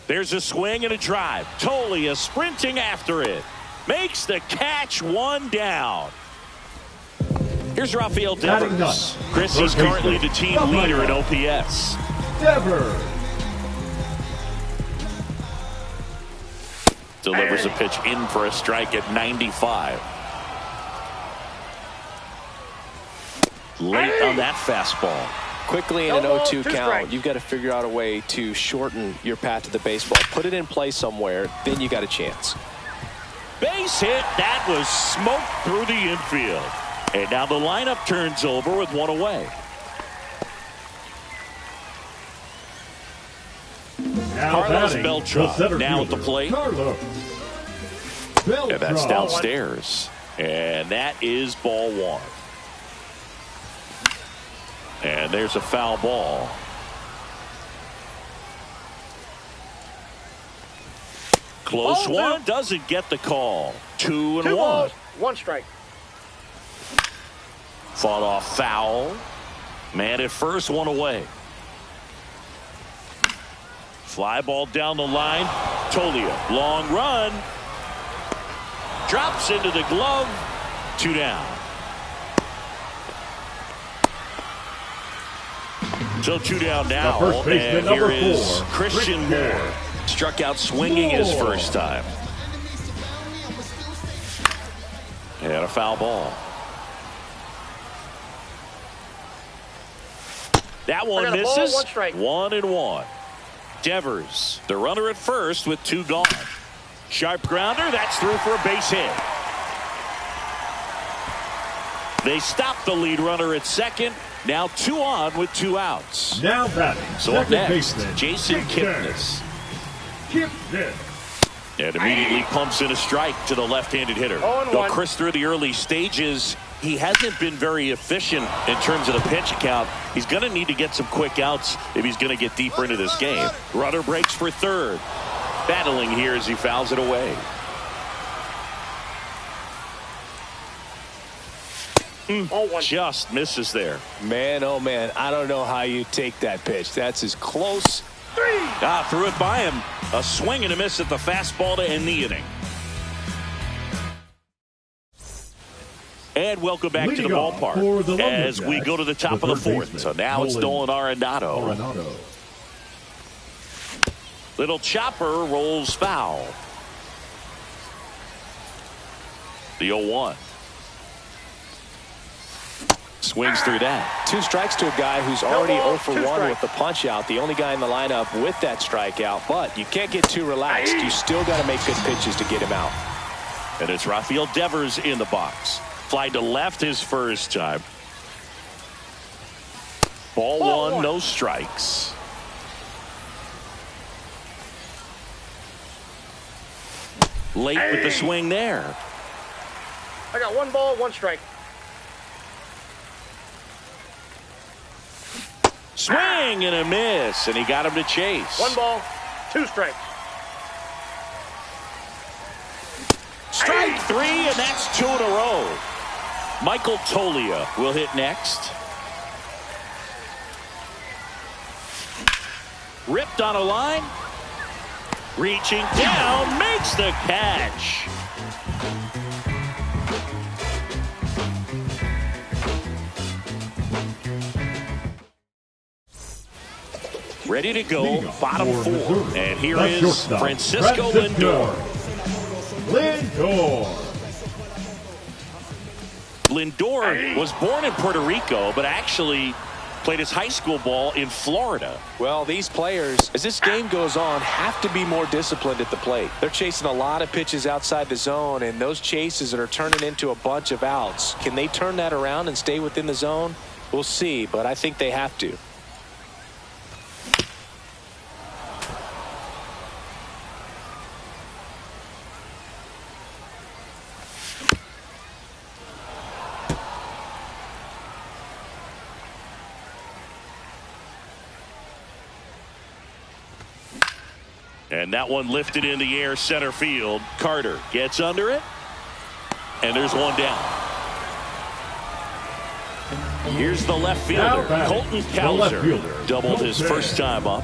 There's a swing and a drive. Tolia sprinting after it. Makes the catch, 1 down. Here's Rafael Devers. Chrissy's currently the team leader in OPS. Devers. Delivers a pitch in for a strike at 95. Late on that fastball. Quickly in an 0-2 count, you've got to figure out a way to shorten your path to the baseball. Put it in play somewhere, then you got a chance. Base hit. That was smoked through the infield. And now the lineup turns over with 1 away. Carlos Beltran now at the plate. And that's downstairs. And that is ball 1. And there's a foul ball. Close one, doesn't get the call. 2-1. 2 balls, 1 strike. Fought off foul. Man at first, 1 away. Fly ball down the line. Tolia, long run. Drops into the glove. 2 down. So 2 down now. And here is Christian Moore. Struck out swinging his first time. And a foul ball. That one misses. 1 strike. 1-1. Devers, the runner at first with 2 gone. Sharp grounder. That's through for a base hit. They stop the lead runner at second. Now 2 on with 2 outs. Now batting. So up next, Jason Kipnis. And immediately pumps in a strike to the left-handed hitter. Though Chris, through the early stages, he hasn't been very efficient in terms of the pitch count. He's going to need to get some quick outs if he's going to get deeper into this game. Runner breaks for third. Battling here as he fouls it away. Just misses there. Man, oh man, I don't know how you take that pitch. That's as close. Threw it by him. A swing and a miss at the fastball to end the inning. And welcome back to the ballpark as we go to the top of the 4th. So now it's Nolan Arenado. Little chopper rolls foul. The 0-1. Swings through that. 2 strikes to a guy who's already 0 for 1 with the punch out. The only guy in the lineup with that strikeout. But you can't get too relaxed. You still got to make good pitches to get him out. And it's Rafael Devers in the box. Fly to left his first time. Ball 1, no strikes. Late with the swing there. I got 1 ball, 1 strike. Swing and a miss, and he got him to chase. 1 ball, 2 strikes. Strike 3, and that's 2 in a row. Michael Tolia will hit next. Ripped on a line. Reaching down, makes the catch. Ready to go, bottom for 4. Missouri, And here the is shortstop, Francisco Lindor. Lindor was born in Puerto Rico, but actually played his high school ball in Florida. Well, these players, as this game goes on, have to be more disciplined at the plate. They're chasing a lot of pitches outside the zone, and those chases that are turning into a bunch of outs. Can they turn that around and stay within the zone? We'll see, but I think they have to. And that one lifted in the air center field. Carter gets under it. And there's one down. Here's the left fielder, Colton Cowser. Doubled his first time up.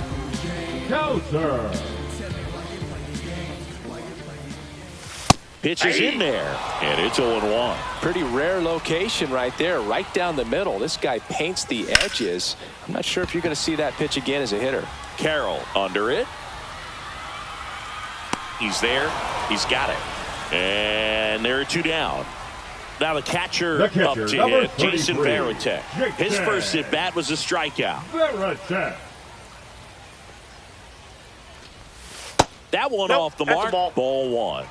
Pitch is in there. And it's 0-1. Pretty rare location right there, right down the middle. This guy paints the edges. I'm not sure if you're going to see that pitch again as a hitter. Carroll under it. He's there. He's got it. And there are 2 down. Now the catcher up to hit, Jason Varitek. His first at bat was a strikeout. That one off the mark. Ball 1.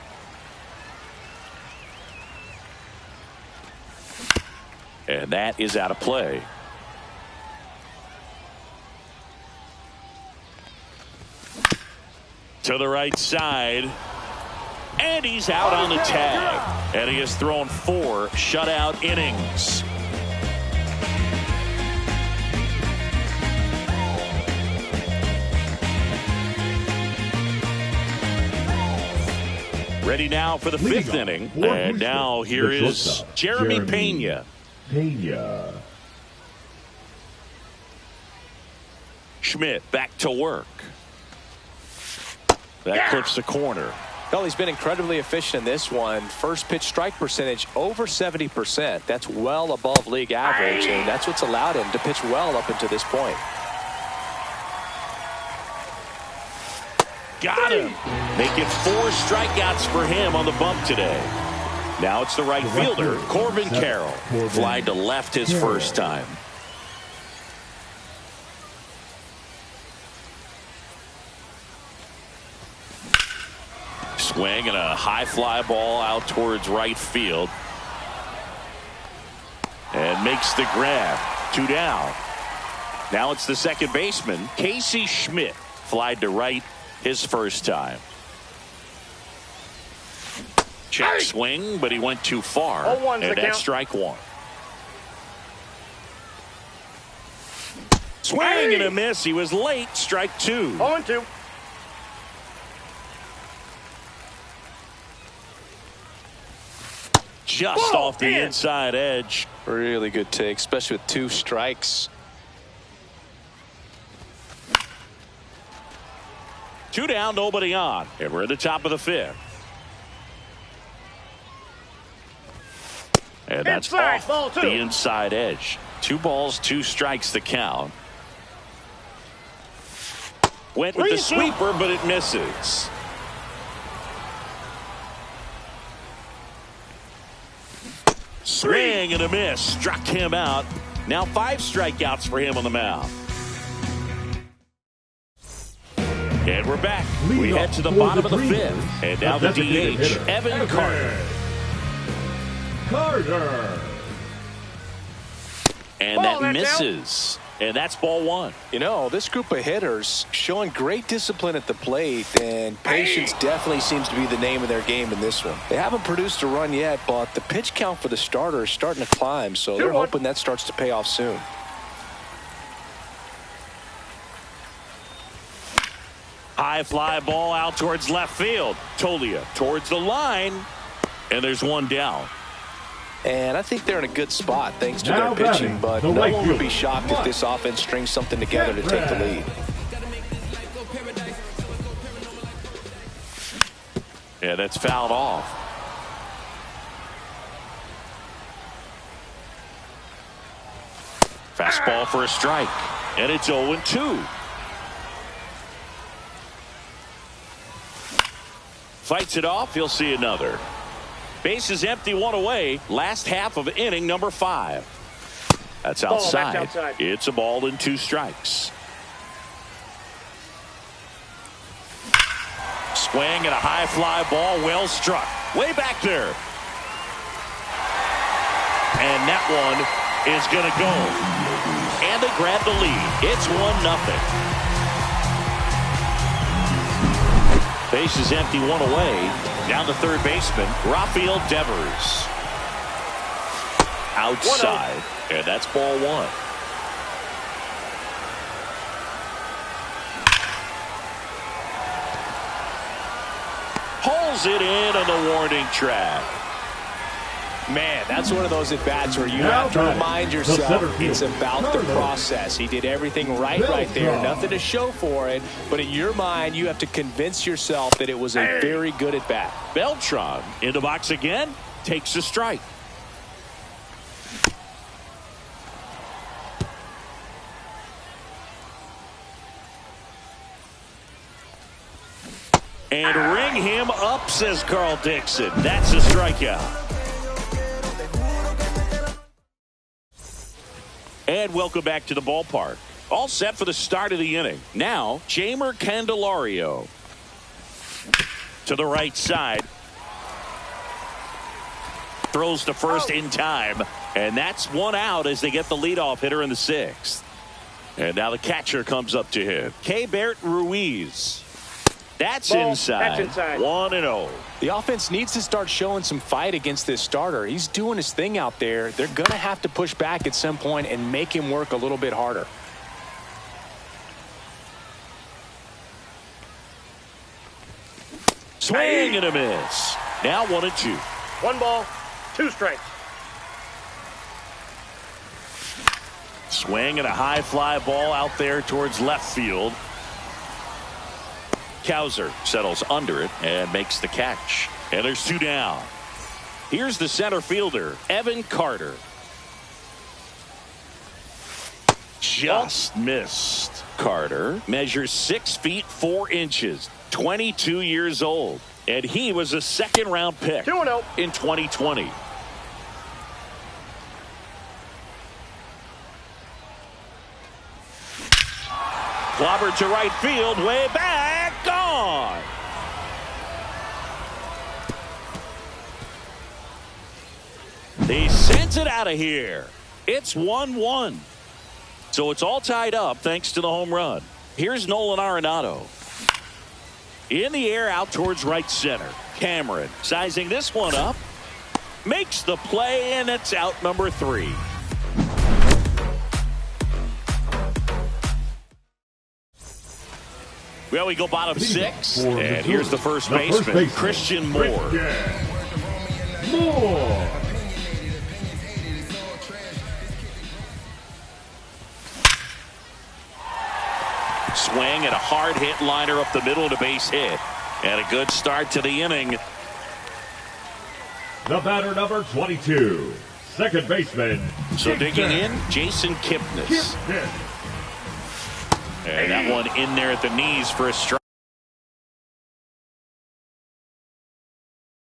And that is out of play. To the right side. And he's out on the tag. And he has thrown 4 shutout innings. Ready now for the 5th inning. And now here is Jeremy Pena. Schmidt back to work. That clips the corner. Well, he's been incredibly efficient in this one. First pitch strike percentage over 70%. That's well above league average, and that's what's allowed him to pitch well up until this point. Got him. Making 4 strikeouts for him on the bump today. Now it's the right fielder, Corbin Carroll. Fly to left his first time. Swing and a high fly ball out towards right field. And makes the grab. 2 down. Now it's the second baseman, Casey Schmidt. Flied to right his first time. Check swing, but he went too far. And that's strike 1. Swing and a miss. He was late. Strike 2. 0-2. Just off the inside edge. Really good take, especially with 2 strikes. 2 down, nobody on. And we're at the top of the 5th. And that's off the inside edge. 2 balls, 2 strikes the count. Went with the sweeper, but it misses. Swing and a miss. Struck him out. Now 5 strikeouts for him on the mound. And we're back. We head to the bottom of the 5th. And now the DH, Evan Carter. And that misses. And that's ball 1. You know, this group of hitters showing great discipline at the plate, and patience definitely seems to be the name of their game in this one. They haven't produced a run yet, but the pitch count for the starter is starting to climb, so they're hoping that starts to pay off soon. High fly ball out towards left field. Tolia towards the line, and there's 1 down. And I think they're in a good spot thanks to their pitching, but no one would be shocked if this offense strings something together to take the lead. Yeah, that's fouled off. Fastball for a strike, and it's 0-2. Fights it off. He'll see another. Base is empty, one away. Last half of inning number 5. That's outside. That's outside. It's a ball and 2 strikes. Swing and a high fly ball, well struck. Way back there. And that one is going to go. And they grab the lead. It's 1-0. Base is empty, one away. Down to third baseman, Rafael Devers. Outside. And that's ball 1. Pulls it in on the warning track. Man, that's one of those at-bats where you have to remind yourself it's about the process. He did everything right there. Nothing to show for it. But in your mind, you have to convince yourself that it was a very good at-bat. Beltran in the box again. Takes a strike. And ring him up, says Carl Dixon. That's a strikeout. And welcome back to the ballpark. All set for the start of the inning. Now, Jeimer Candelario. To the right side. Throws to first in time. And that's 1 out as they get the leadoff hitter in the 6th. And now the catcher comes up to him. Keibert Ruiz. That's inside. 1-0. The offense needs to start showing some fight against this starter. He's doing his thing out there. They're going to have to push back at some point and make him work a little bit harder. Swing and a miss. Now 1-2. 1 ball, 2 strikes. Swing and a high fly ball out there towards left field. Cowser settles under it and makes the catch. And there's 2 down. Here's the center fielder, Evan Carter. Just missed. Carter measures 6 feet 4 inches, 22 years old. And he was a second-round pick 2-0 in 2020. Clobbered to right field, way back, gone. He sends it out of here. It's 1-1. So it's all tied up thanks to the home run. Here's Nolan Arenado. In the air out towards right center. Cameron sizing this one up. Makes the play, and it's out number 3. Well, we go bottom 6, and here's the first baseman, Christian Moore. Swing and a hard hit liner up the middle and a base hit. And a good start to the inning. The batter number 22, second baseman. So digging in, Jason Kipnis. And that one in there at the knees for a strike.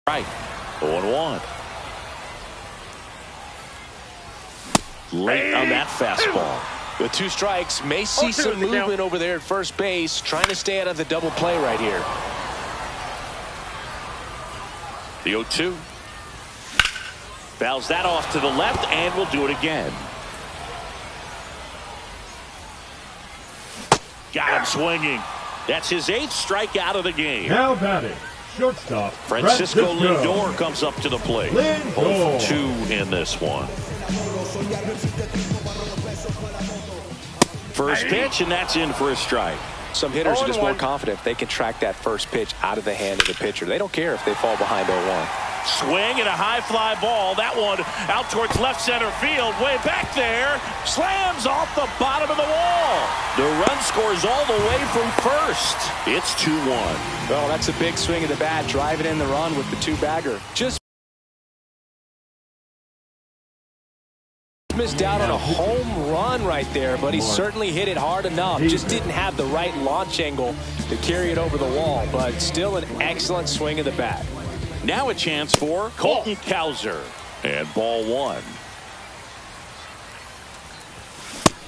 0-1. Late on that fastball. With 2 strikes, may see some movement over there at first base, trying to stay out of the double play right here. The 0-2. Fouls that off to the left, and will do it again. Got him swinging. That's his 8th strikeout of the game. Now batting, shortstop Francisco Lindor comes up to the plate. 0-2 in this one. First pitch, and that's in for a strike. Some hitters are just more confident if they can track that first pitch out of the hand of the pitcher. They don't care if they fall behind 0-1. Swing and a high fly ball. That one out towards left center field. Way back there. Slams off the bottom of the wall. The run scores all the way from first. It's 2-1. Well, that's a big swing of the bat, driving in the run with the 2-bagger. Just Missed out on a home run right there, but he certainly hit it hard enough. Just didn't have the right launch angle to carry it over the wall, but still an excellent swing of the bat. Now a chance for Colton Cowser. And ball one.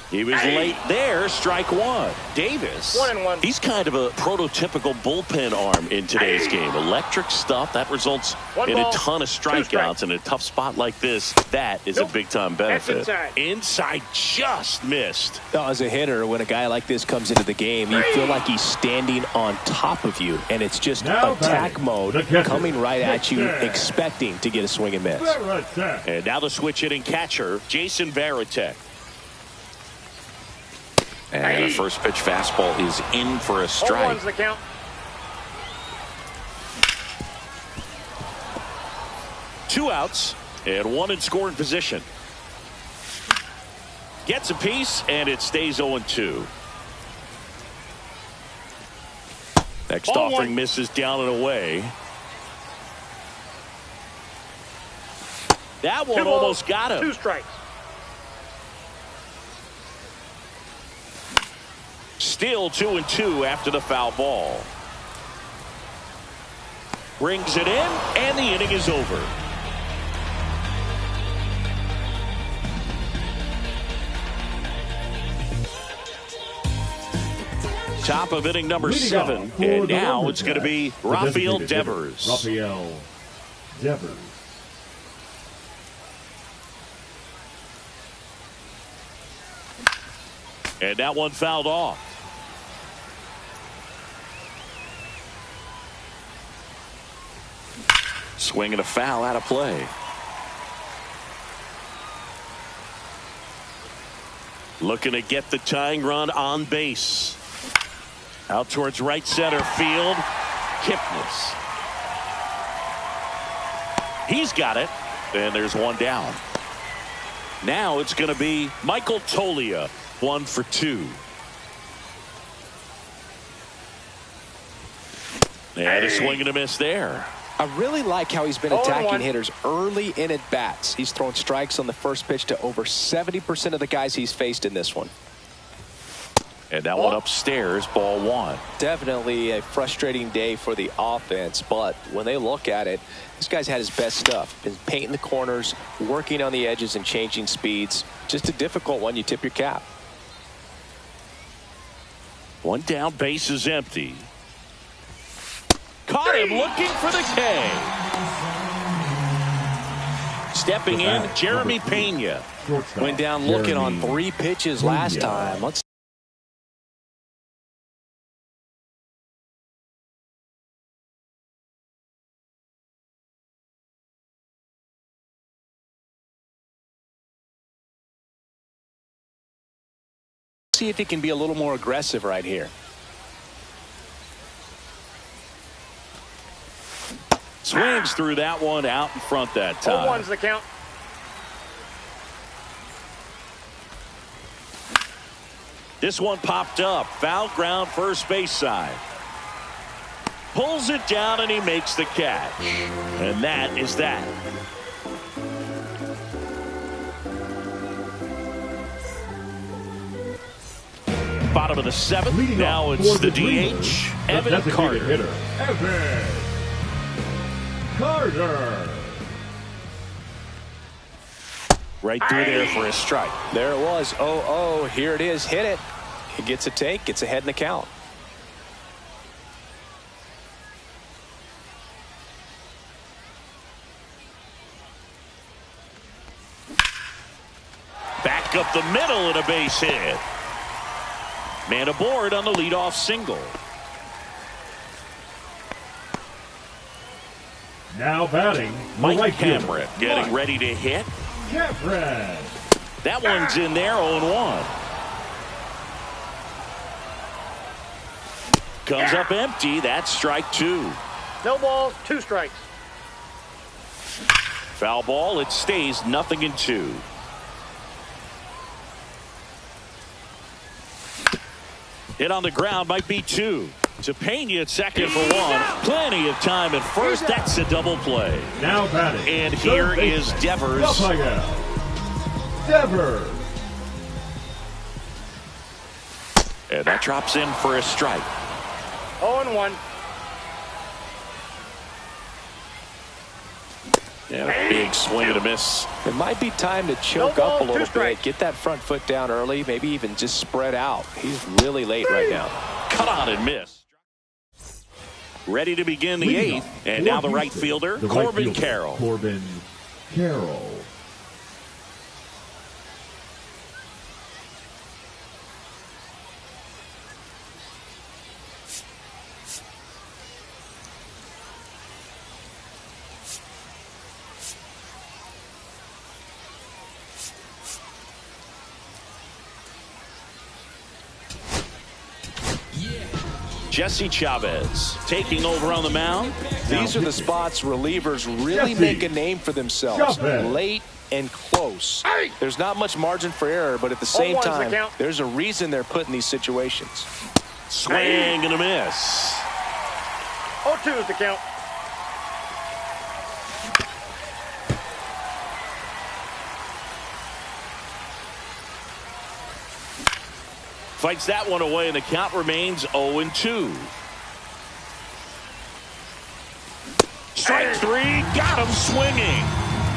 He was late there. Strike one. Davis. 1-1. He's kind of a prototypical bullpen arm in today's game. Electric stuff that results in a ton of strikeouts in a tough spot like this. That is a big time benefit. Inside just missed. As a hitter, when a guy like this comes into the game, you feel like he's standing on top of you, and it's just attack mode coming right at you, expecting to get a swing and miss. And now the switch hitting catcher, Jason Varitek. And the first pitch fastball is in for a strike. The count. Two outs and one in scoring position. Gets a piece and it stays 0-2. Next offering misses down and away. That one almost got him. 2 strikes. Still 2-2 after the foul ball. Brings it in, and the inning is over. Top of inning number 7, and now it's going to be Rafael Devers. Rafael Devers. And that one fouled off. Swing and a foul out of play. Looking to get the tying run on base. Out towards right center field. Kipnis. He's got it. And there's one down. Now it's going to be Michael Toglia. 1 for 2. And a swing and a miss there. I really like how he's been attacking hitters early in at bats. He's thrown strikes on the first pitch to over 70% of the guys he's faced in this one. And that one upstairs, ball one. Definitely a frustrating day for the offense, but when they look at it, this guy's had his best stuff. Been painting the corners, working on the edges and changing speeds. Just a difficult one. You tip your cap. One down, base is empty. Caught him looking for the K. Stepping in, Jeremy Pena. Went down looking on 3 pitches last time. Let's see if he can be a little more aggressive right here. Swings through that one out in front that time. 0-1's the count. This one popped up. Foul ground first base side. Pulls it down and he makes the catch. And that is that. Bottom of the 7th. Now it's the DH, Evan Carter. Hitter, Evan Carter. Right through there for a strike. There it was. 0-0. Here it is. Hit it. He gets a take. Gets ahead in the count. Back up the middle and a base hit. Man aboard on the leadoff single. Now batting, Mike right Cameron getting ready to hit. Cameron. That one's in there, 0-1. Comes up empty. That's strike 2. No balls, 2 strikes. Foul ball. It stays 0-2. Hit on the ground, might be 2. To Pena at second for 1. Plenty of time at first. That's a double play. Now batting. And here is Devers. Devers. And that drops in for a strike. 0-1. And a big swing and a miss. It might be time to choke up a little bit. Get that front foot down early. Maybe even just spread out. He's really late right now. Cut on and miss. Ready to begin the eighth. And now the right fielder, Corbin Carroll. Corbin Carroll. Jesse Chavez taking over on the mound. These are the spots relievers really make a name for themselves. Late and close. There's not much margin for error, but at the same time, there's a reason they're put in these situations. Swing and a miss. 0-2 is the count. Fights that one away, and the count remains 0-2. Strike three, got him swinging.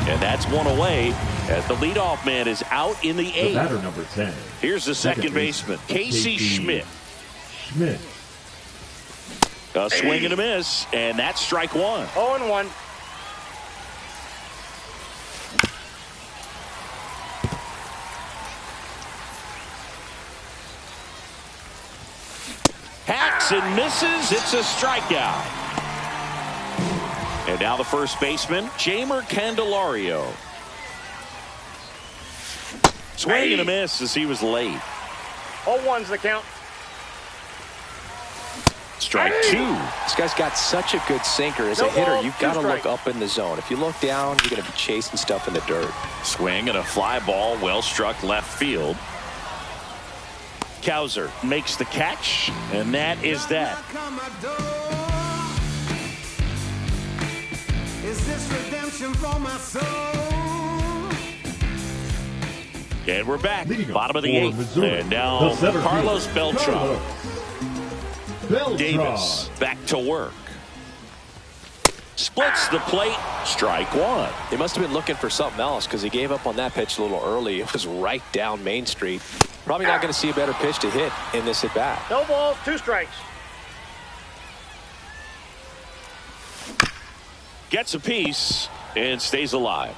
And that's one away as the leadoff man is out in the eighth. Batter number 10. Here's the second baseman, Casey Schmidt. A swing and a miss, and that's strike one. 0-1. Hacks and misses. It's a strikeout. And now the first baseman, Jeimer Candelario. Swing and a miss as he was late. 0-1's the count. Strike two. This guy's got such a good sinker. As a hitter, you've got to look up in the zone. If you look down, you're going to be chasing stuff in the dirt. Swing and a fly ball, well struck left field. Cowser makes the catch, and that is that. Is this redemption for my soul? And we're back. Bottom of the eighth. Missouri, and now Carlos Beltran. Beltran. Davis back to work. Splits the plate. Strike one. He must have been looking for something else because he gave up on that pitch a little early. It was right down Main Street. Probably not going to see a better pitch to hit in this at bat. No balls, 2 strikes. Gets a piece and stays alive.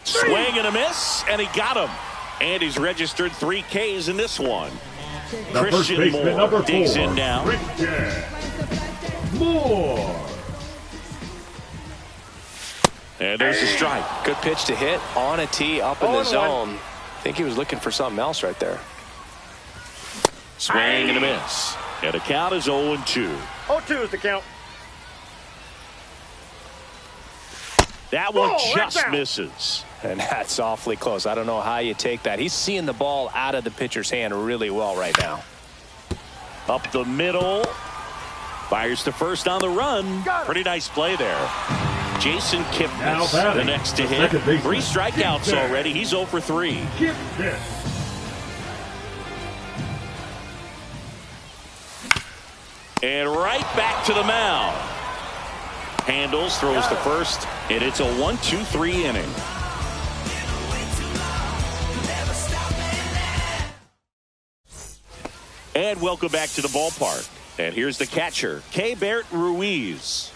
Swing and a miss, and he got him. And he's registered 3 Ks in this one. The Christian Moore digs in now. Moore. And there's the strike. Good pitch to hit on a tee up in the zone. I think he was looking for something else right there. Swing and a miss. And the count is 0-2. 0-2 is the count. That one just misses. And that's awfully close. I don't know how you take that. He's seeing the ball out of the pitcher's hand really well right now. Up the middle. Fires to first on the run. Pretty nice play there. Jason Kipnis, the next to hit. 3 strikeouts already. He's 0 for 3. And right back to the mound. Handles, throws to first, and it's a 1-2-3 inning. And welcome back to the ballpark. And here's the catcher, Keibert Ruiz.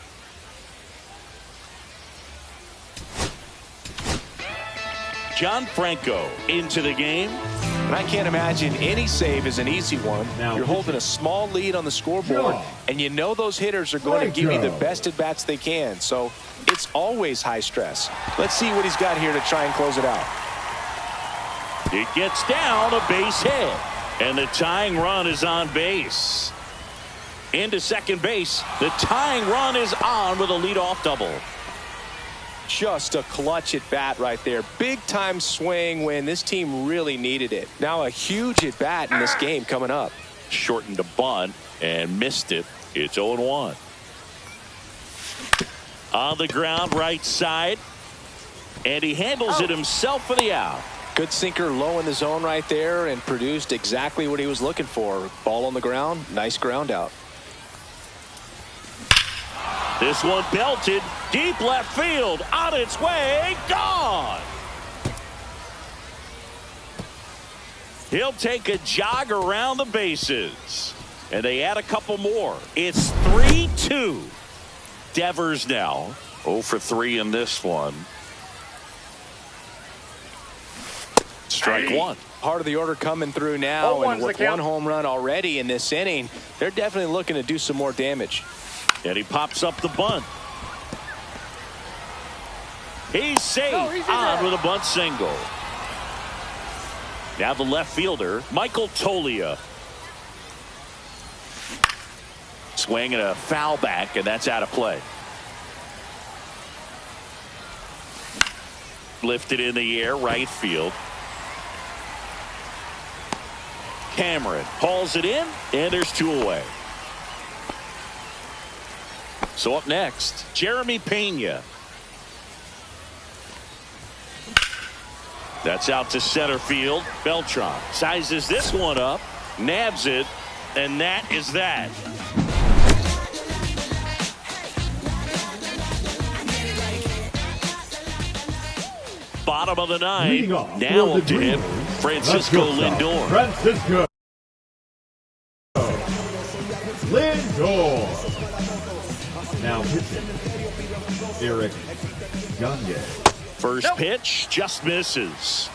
John Franco into the game. And I can't imagine any save is an easy one. You're holding a small lead on the scoreboard, and you know those hitters are going to give you the best at-bats they can. So it's always high stress. Let's see what he's got here to try and close it out. It gets down, a base hit. And the tying run is on base. Into second base. The tying run is on with a leadoff double. Just a clutch at bat right there. Big time swing when this team really needed it. Now a huge at bat in this game coming up. Shortened a bunt and missed it. It's 0-1. On the ground, right side. And he handles it himself for the out. Good sinker low in the zone right there and produced exactly what he was looking for. Ball on the ground. Nice ground out. This one belted. Deep left field. On its way. Gone. He'll take a jog around the bases. And they add a couple more. It's 3-2. Devers now 0 for 3 in this one. Strike one. Part of the order coming through now, and with one home run already in this inning, they're definitely looking to do some more damage. And he pops up the bunt. He's safe on with a bunt single. Now the left fielder, Michael Toglia. Swinging a foul back, and that's out of play. Lifted in the air, right field. Cameron hauls it in, and there's 2 away. So up next, Jeremy Pena. That's out to center field. Beltran sizes this one up, nabs it, and that is that. Bottom of the 9th. Now up to him, Francisco Lindor. Francisco Lindor. Now pitching, Eric Gagne. First pitch just misses.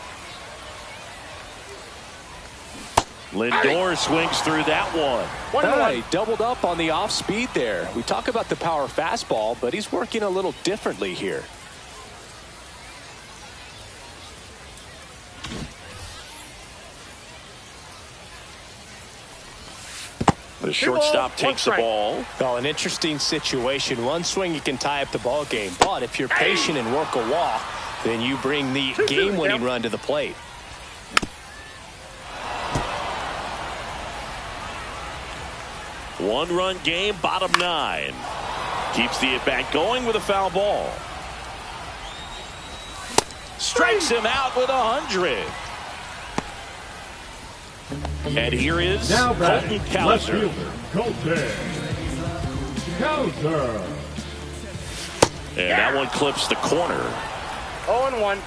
Lindor swings through that one. He doubled up on the off speed there. We talk about the power fastball, but he's working a little differently here. The shortstop takes the ball. Well, an interesting situation. One swing, you can tie up the ball game. But if you're patient and work a walk, then you bring the game-winning run to the plate. One-run game, bottom 9. Keeps the at-bat going with a foul ball. Strikes him out with 100. And here is now Colton Cowser. And that one clips the corner. 0-1.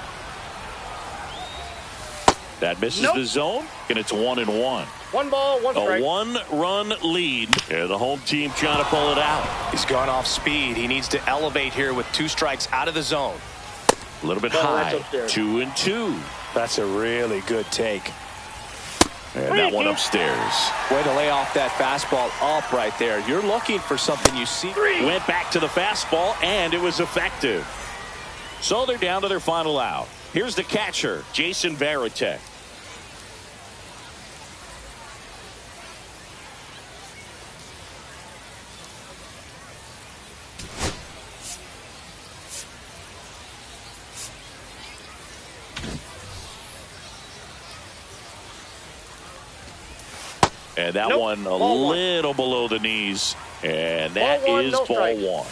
That misses the zone, and it's 1-1. 1 ball, 1 strike. A 1-run lead. And the home team trying to pull it out. He's gone off speed. He needs to elevate here with 2 strikes out of the zone. A little bit high. 2-2. That's a really good take. And that one upstairs. Way to lay off that fastball up right there. You're looking for something you see. Went back to the fastball, and it was effective. So they're down to their final out. Here's the catcher, Jason Varitek. And that one a little below the knees. And that is ball 1.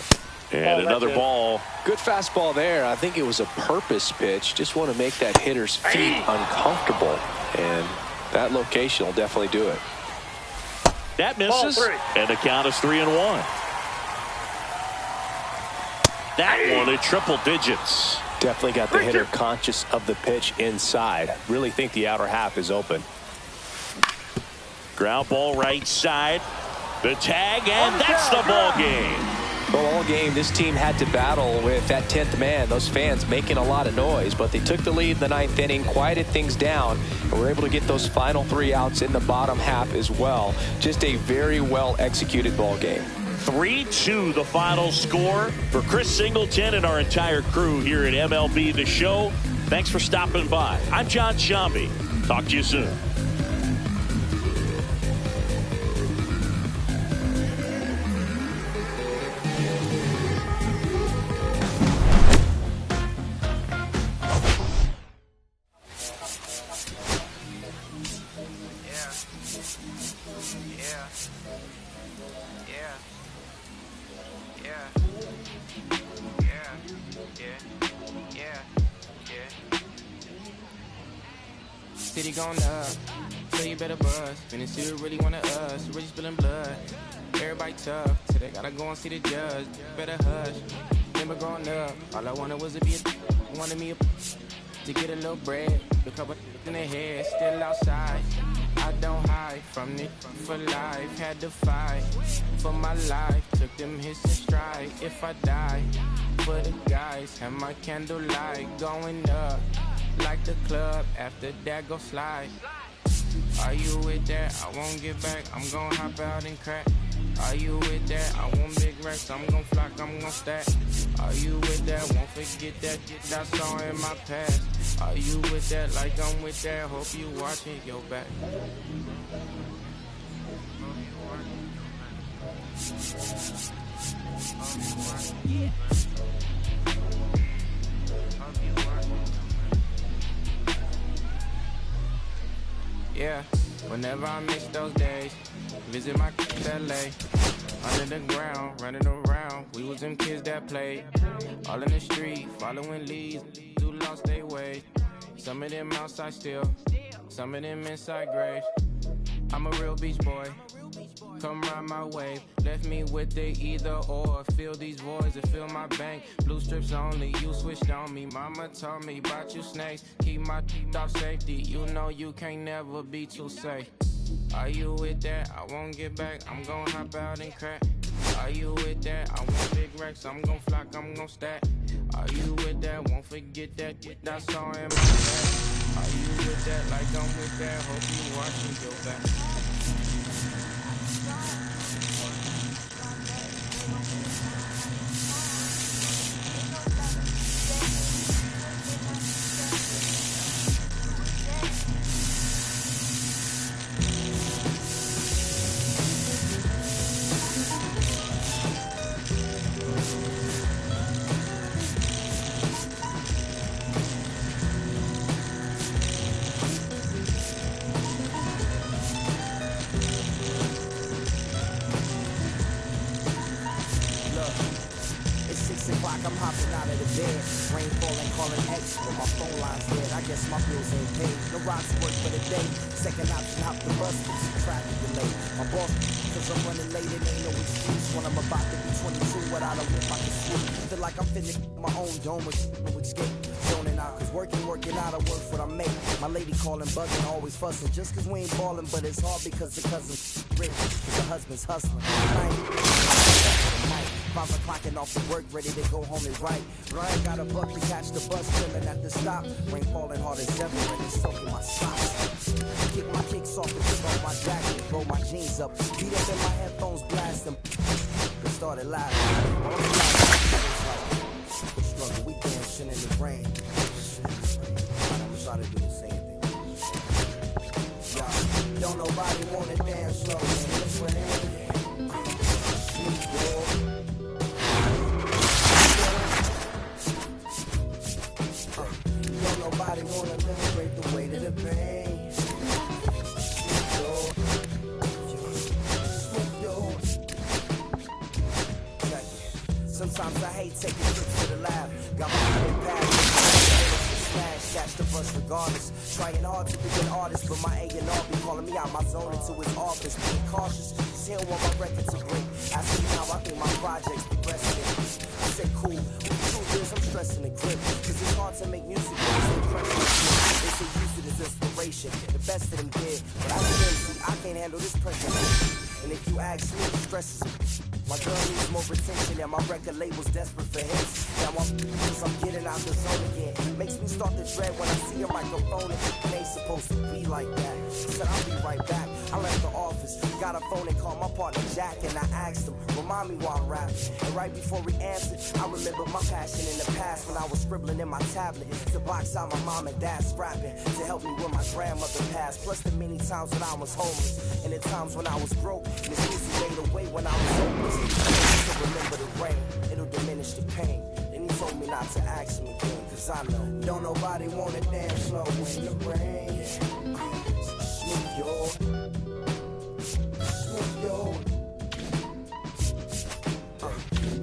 And another ball. Good fastball there. I think it was a purpose pitch. Just want to make that hitter's feet uncomfortable. And that location will definitely do it. That misses. And the count is 3-1. That one at triple digits. Definitely got the hitter conscious of the pitch inside. Really think the outer half is open. Ground ball right side. The tag, and that's the ball game. Well, all game, this team had to battle with that 10th man. Those fans making a lot of noise, but they took the lead in the 9th inning, quieted things down, and were able to get those final 3 outs in the bottom half as well. Just a very well executed ball game. 3-2 the final score. For Chris Singleton and our entire crew here at MLB The Show, thanks for stopping by. I'm John Sciambi. Talk to you soon. City going up, so you better buzz. Finish you really wanna us, really spilling blood. Everybody tough, till they gotta go and see the judge. Better hush. Remember growing up, all I wanted was to be wanted me to get a little bread. A couple in their head, still outside. I don't hide from it for life. Had to fight for my life. Took them hits in stride. If I die for the guys, have my candlelight going up like the club. After that, go slide. Are you with that? I won't get back. I'm gon' hop out and crack. Are you with that? I want big racks. I'm gon' flock. I'm gon' stack. Are you with that? Won't forget that. I saw in my past. Are you with that? Like I'm with that. Hope you watching your back. Yeah. Yeah, whenever I miss those days, visit my LA. Under the ground, running around, we was them kids that played. All in the street, following leads, who lost their way. Some of them outside still, some of them inside graves. I'm a real beach boy, come ride my wave. Left me with the either or, fill these voids and fill my bank. Blue strips only, you switched on me. Mama told me about you snakes, keep my teeth off safety. You know you can't never be too safe. Are you with that? I won't get back, I'm gon' hop out and crack. Are you with that? I want big racks, I'm gon' flock, I'm gon' stack. Are you with that? Won't forget that I saw in my back. Are you with that? Like I'm with that, hope you watching your back. I'm hopping out of the bed, rain falling, calling X, but my phone line's dead. I guess my bills ain't paid. The rocks work for the day. Second option, hop the bus, but some traffic delay. My boss, cause I'm running late, it ain't no excuse. When I'm about to be 22, without a whip, I can swoop. Feel like I'm finna my own dome with no escape. Zoning out, cause working out, I work what I make. My lady calling, bugging, always fussing. Just cause we ain't ballin', but it's hard because the cousin's rich, cause the husband's hustling. 5 o'clock and off to work, ready to go home and write. But I ain't got a buck to catch the bus, chillin' at the stop. Rain falling hard as ever, and it's soaking my socks. Kick my kicks off and kick off my jacket, roll my jeans up. Beat up in my headphones, blast them. They started laughing. Struggle, we dancing in the rain. I'm try to do the same thing. Yo, don't nobody wanna dance slow in this rain. Nobody wanna liberate the weight of the pain. Sometimes I hate taking trips to the lab. Got my head back. Smash, catch the bus regardless. Trying hard to be an artist, but my A&R be calling me out my zone into his office. Being cautious, cause he don't want my record to break. Asking me how I think my project's progressing. I say cool, but the truth is I'm stressing the grip. Cause it's hard to make music with this impression. They say use it as inspiration. The best of them did, but I can't handle this pressure. And if you ask me, it stresses me. My girl needs more attention and my record label's desperate for hits. Now I'm getting out the zone again. Makes me start to dread when I see a microphone and it ain't supposed to be like that. Said I'll be right back. I left the office, got a phone and called my partner Jack and I asked him, remind me while I'm rapping. And right before he answered, I remember my passion in the past when I was scribbling in my tablet to box out my mom and dad's scrapping to help me when my grandmother passed. Plus the many times when I was homeless and the times when I was broke. And this music made a way when I was hopeless. So remember the rain, it'll diminish the pain. And he told me not to ask him again, cause I know don't nobody wanna dance slow in the rain. Smooth yo,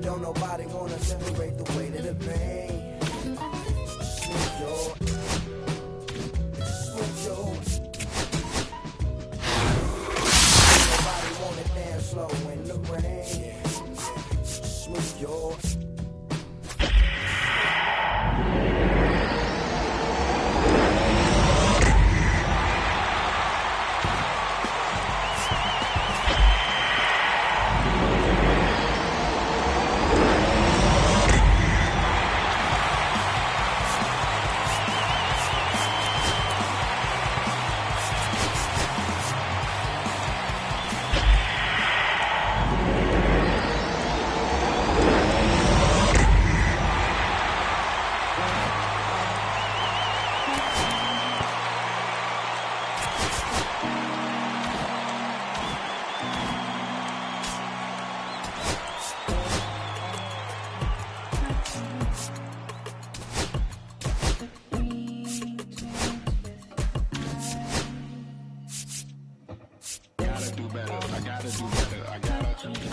don't nobody wanna separate the weight of the pain.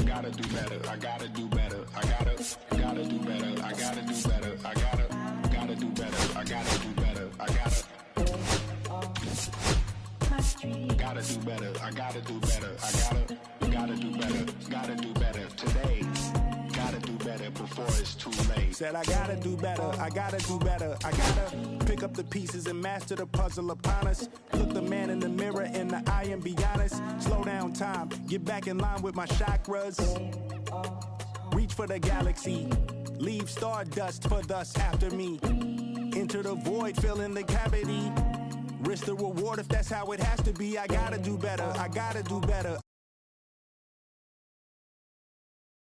gotta do better. I gotta do better. I gotta do better. I gotta do better. I gotta do better. I gotta do better. I gotta do better. I gotta do better. I gotta do better. Gotta do better today. Gotta do better before it's too late. Said I gotta do better, I gotta do better. I gotta pick up the pieces and master the puzzle upon us. Look the man in the mirror in the eye and be honest. Slow down time, get back in line with my chakras. Reach for the galaxy, leave stardust for thus after me. Enter the void, fill in the cavity. Risk the reward if that's how it has to be. I gotta do better, I gotta do better.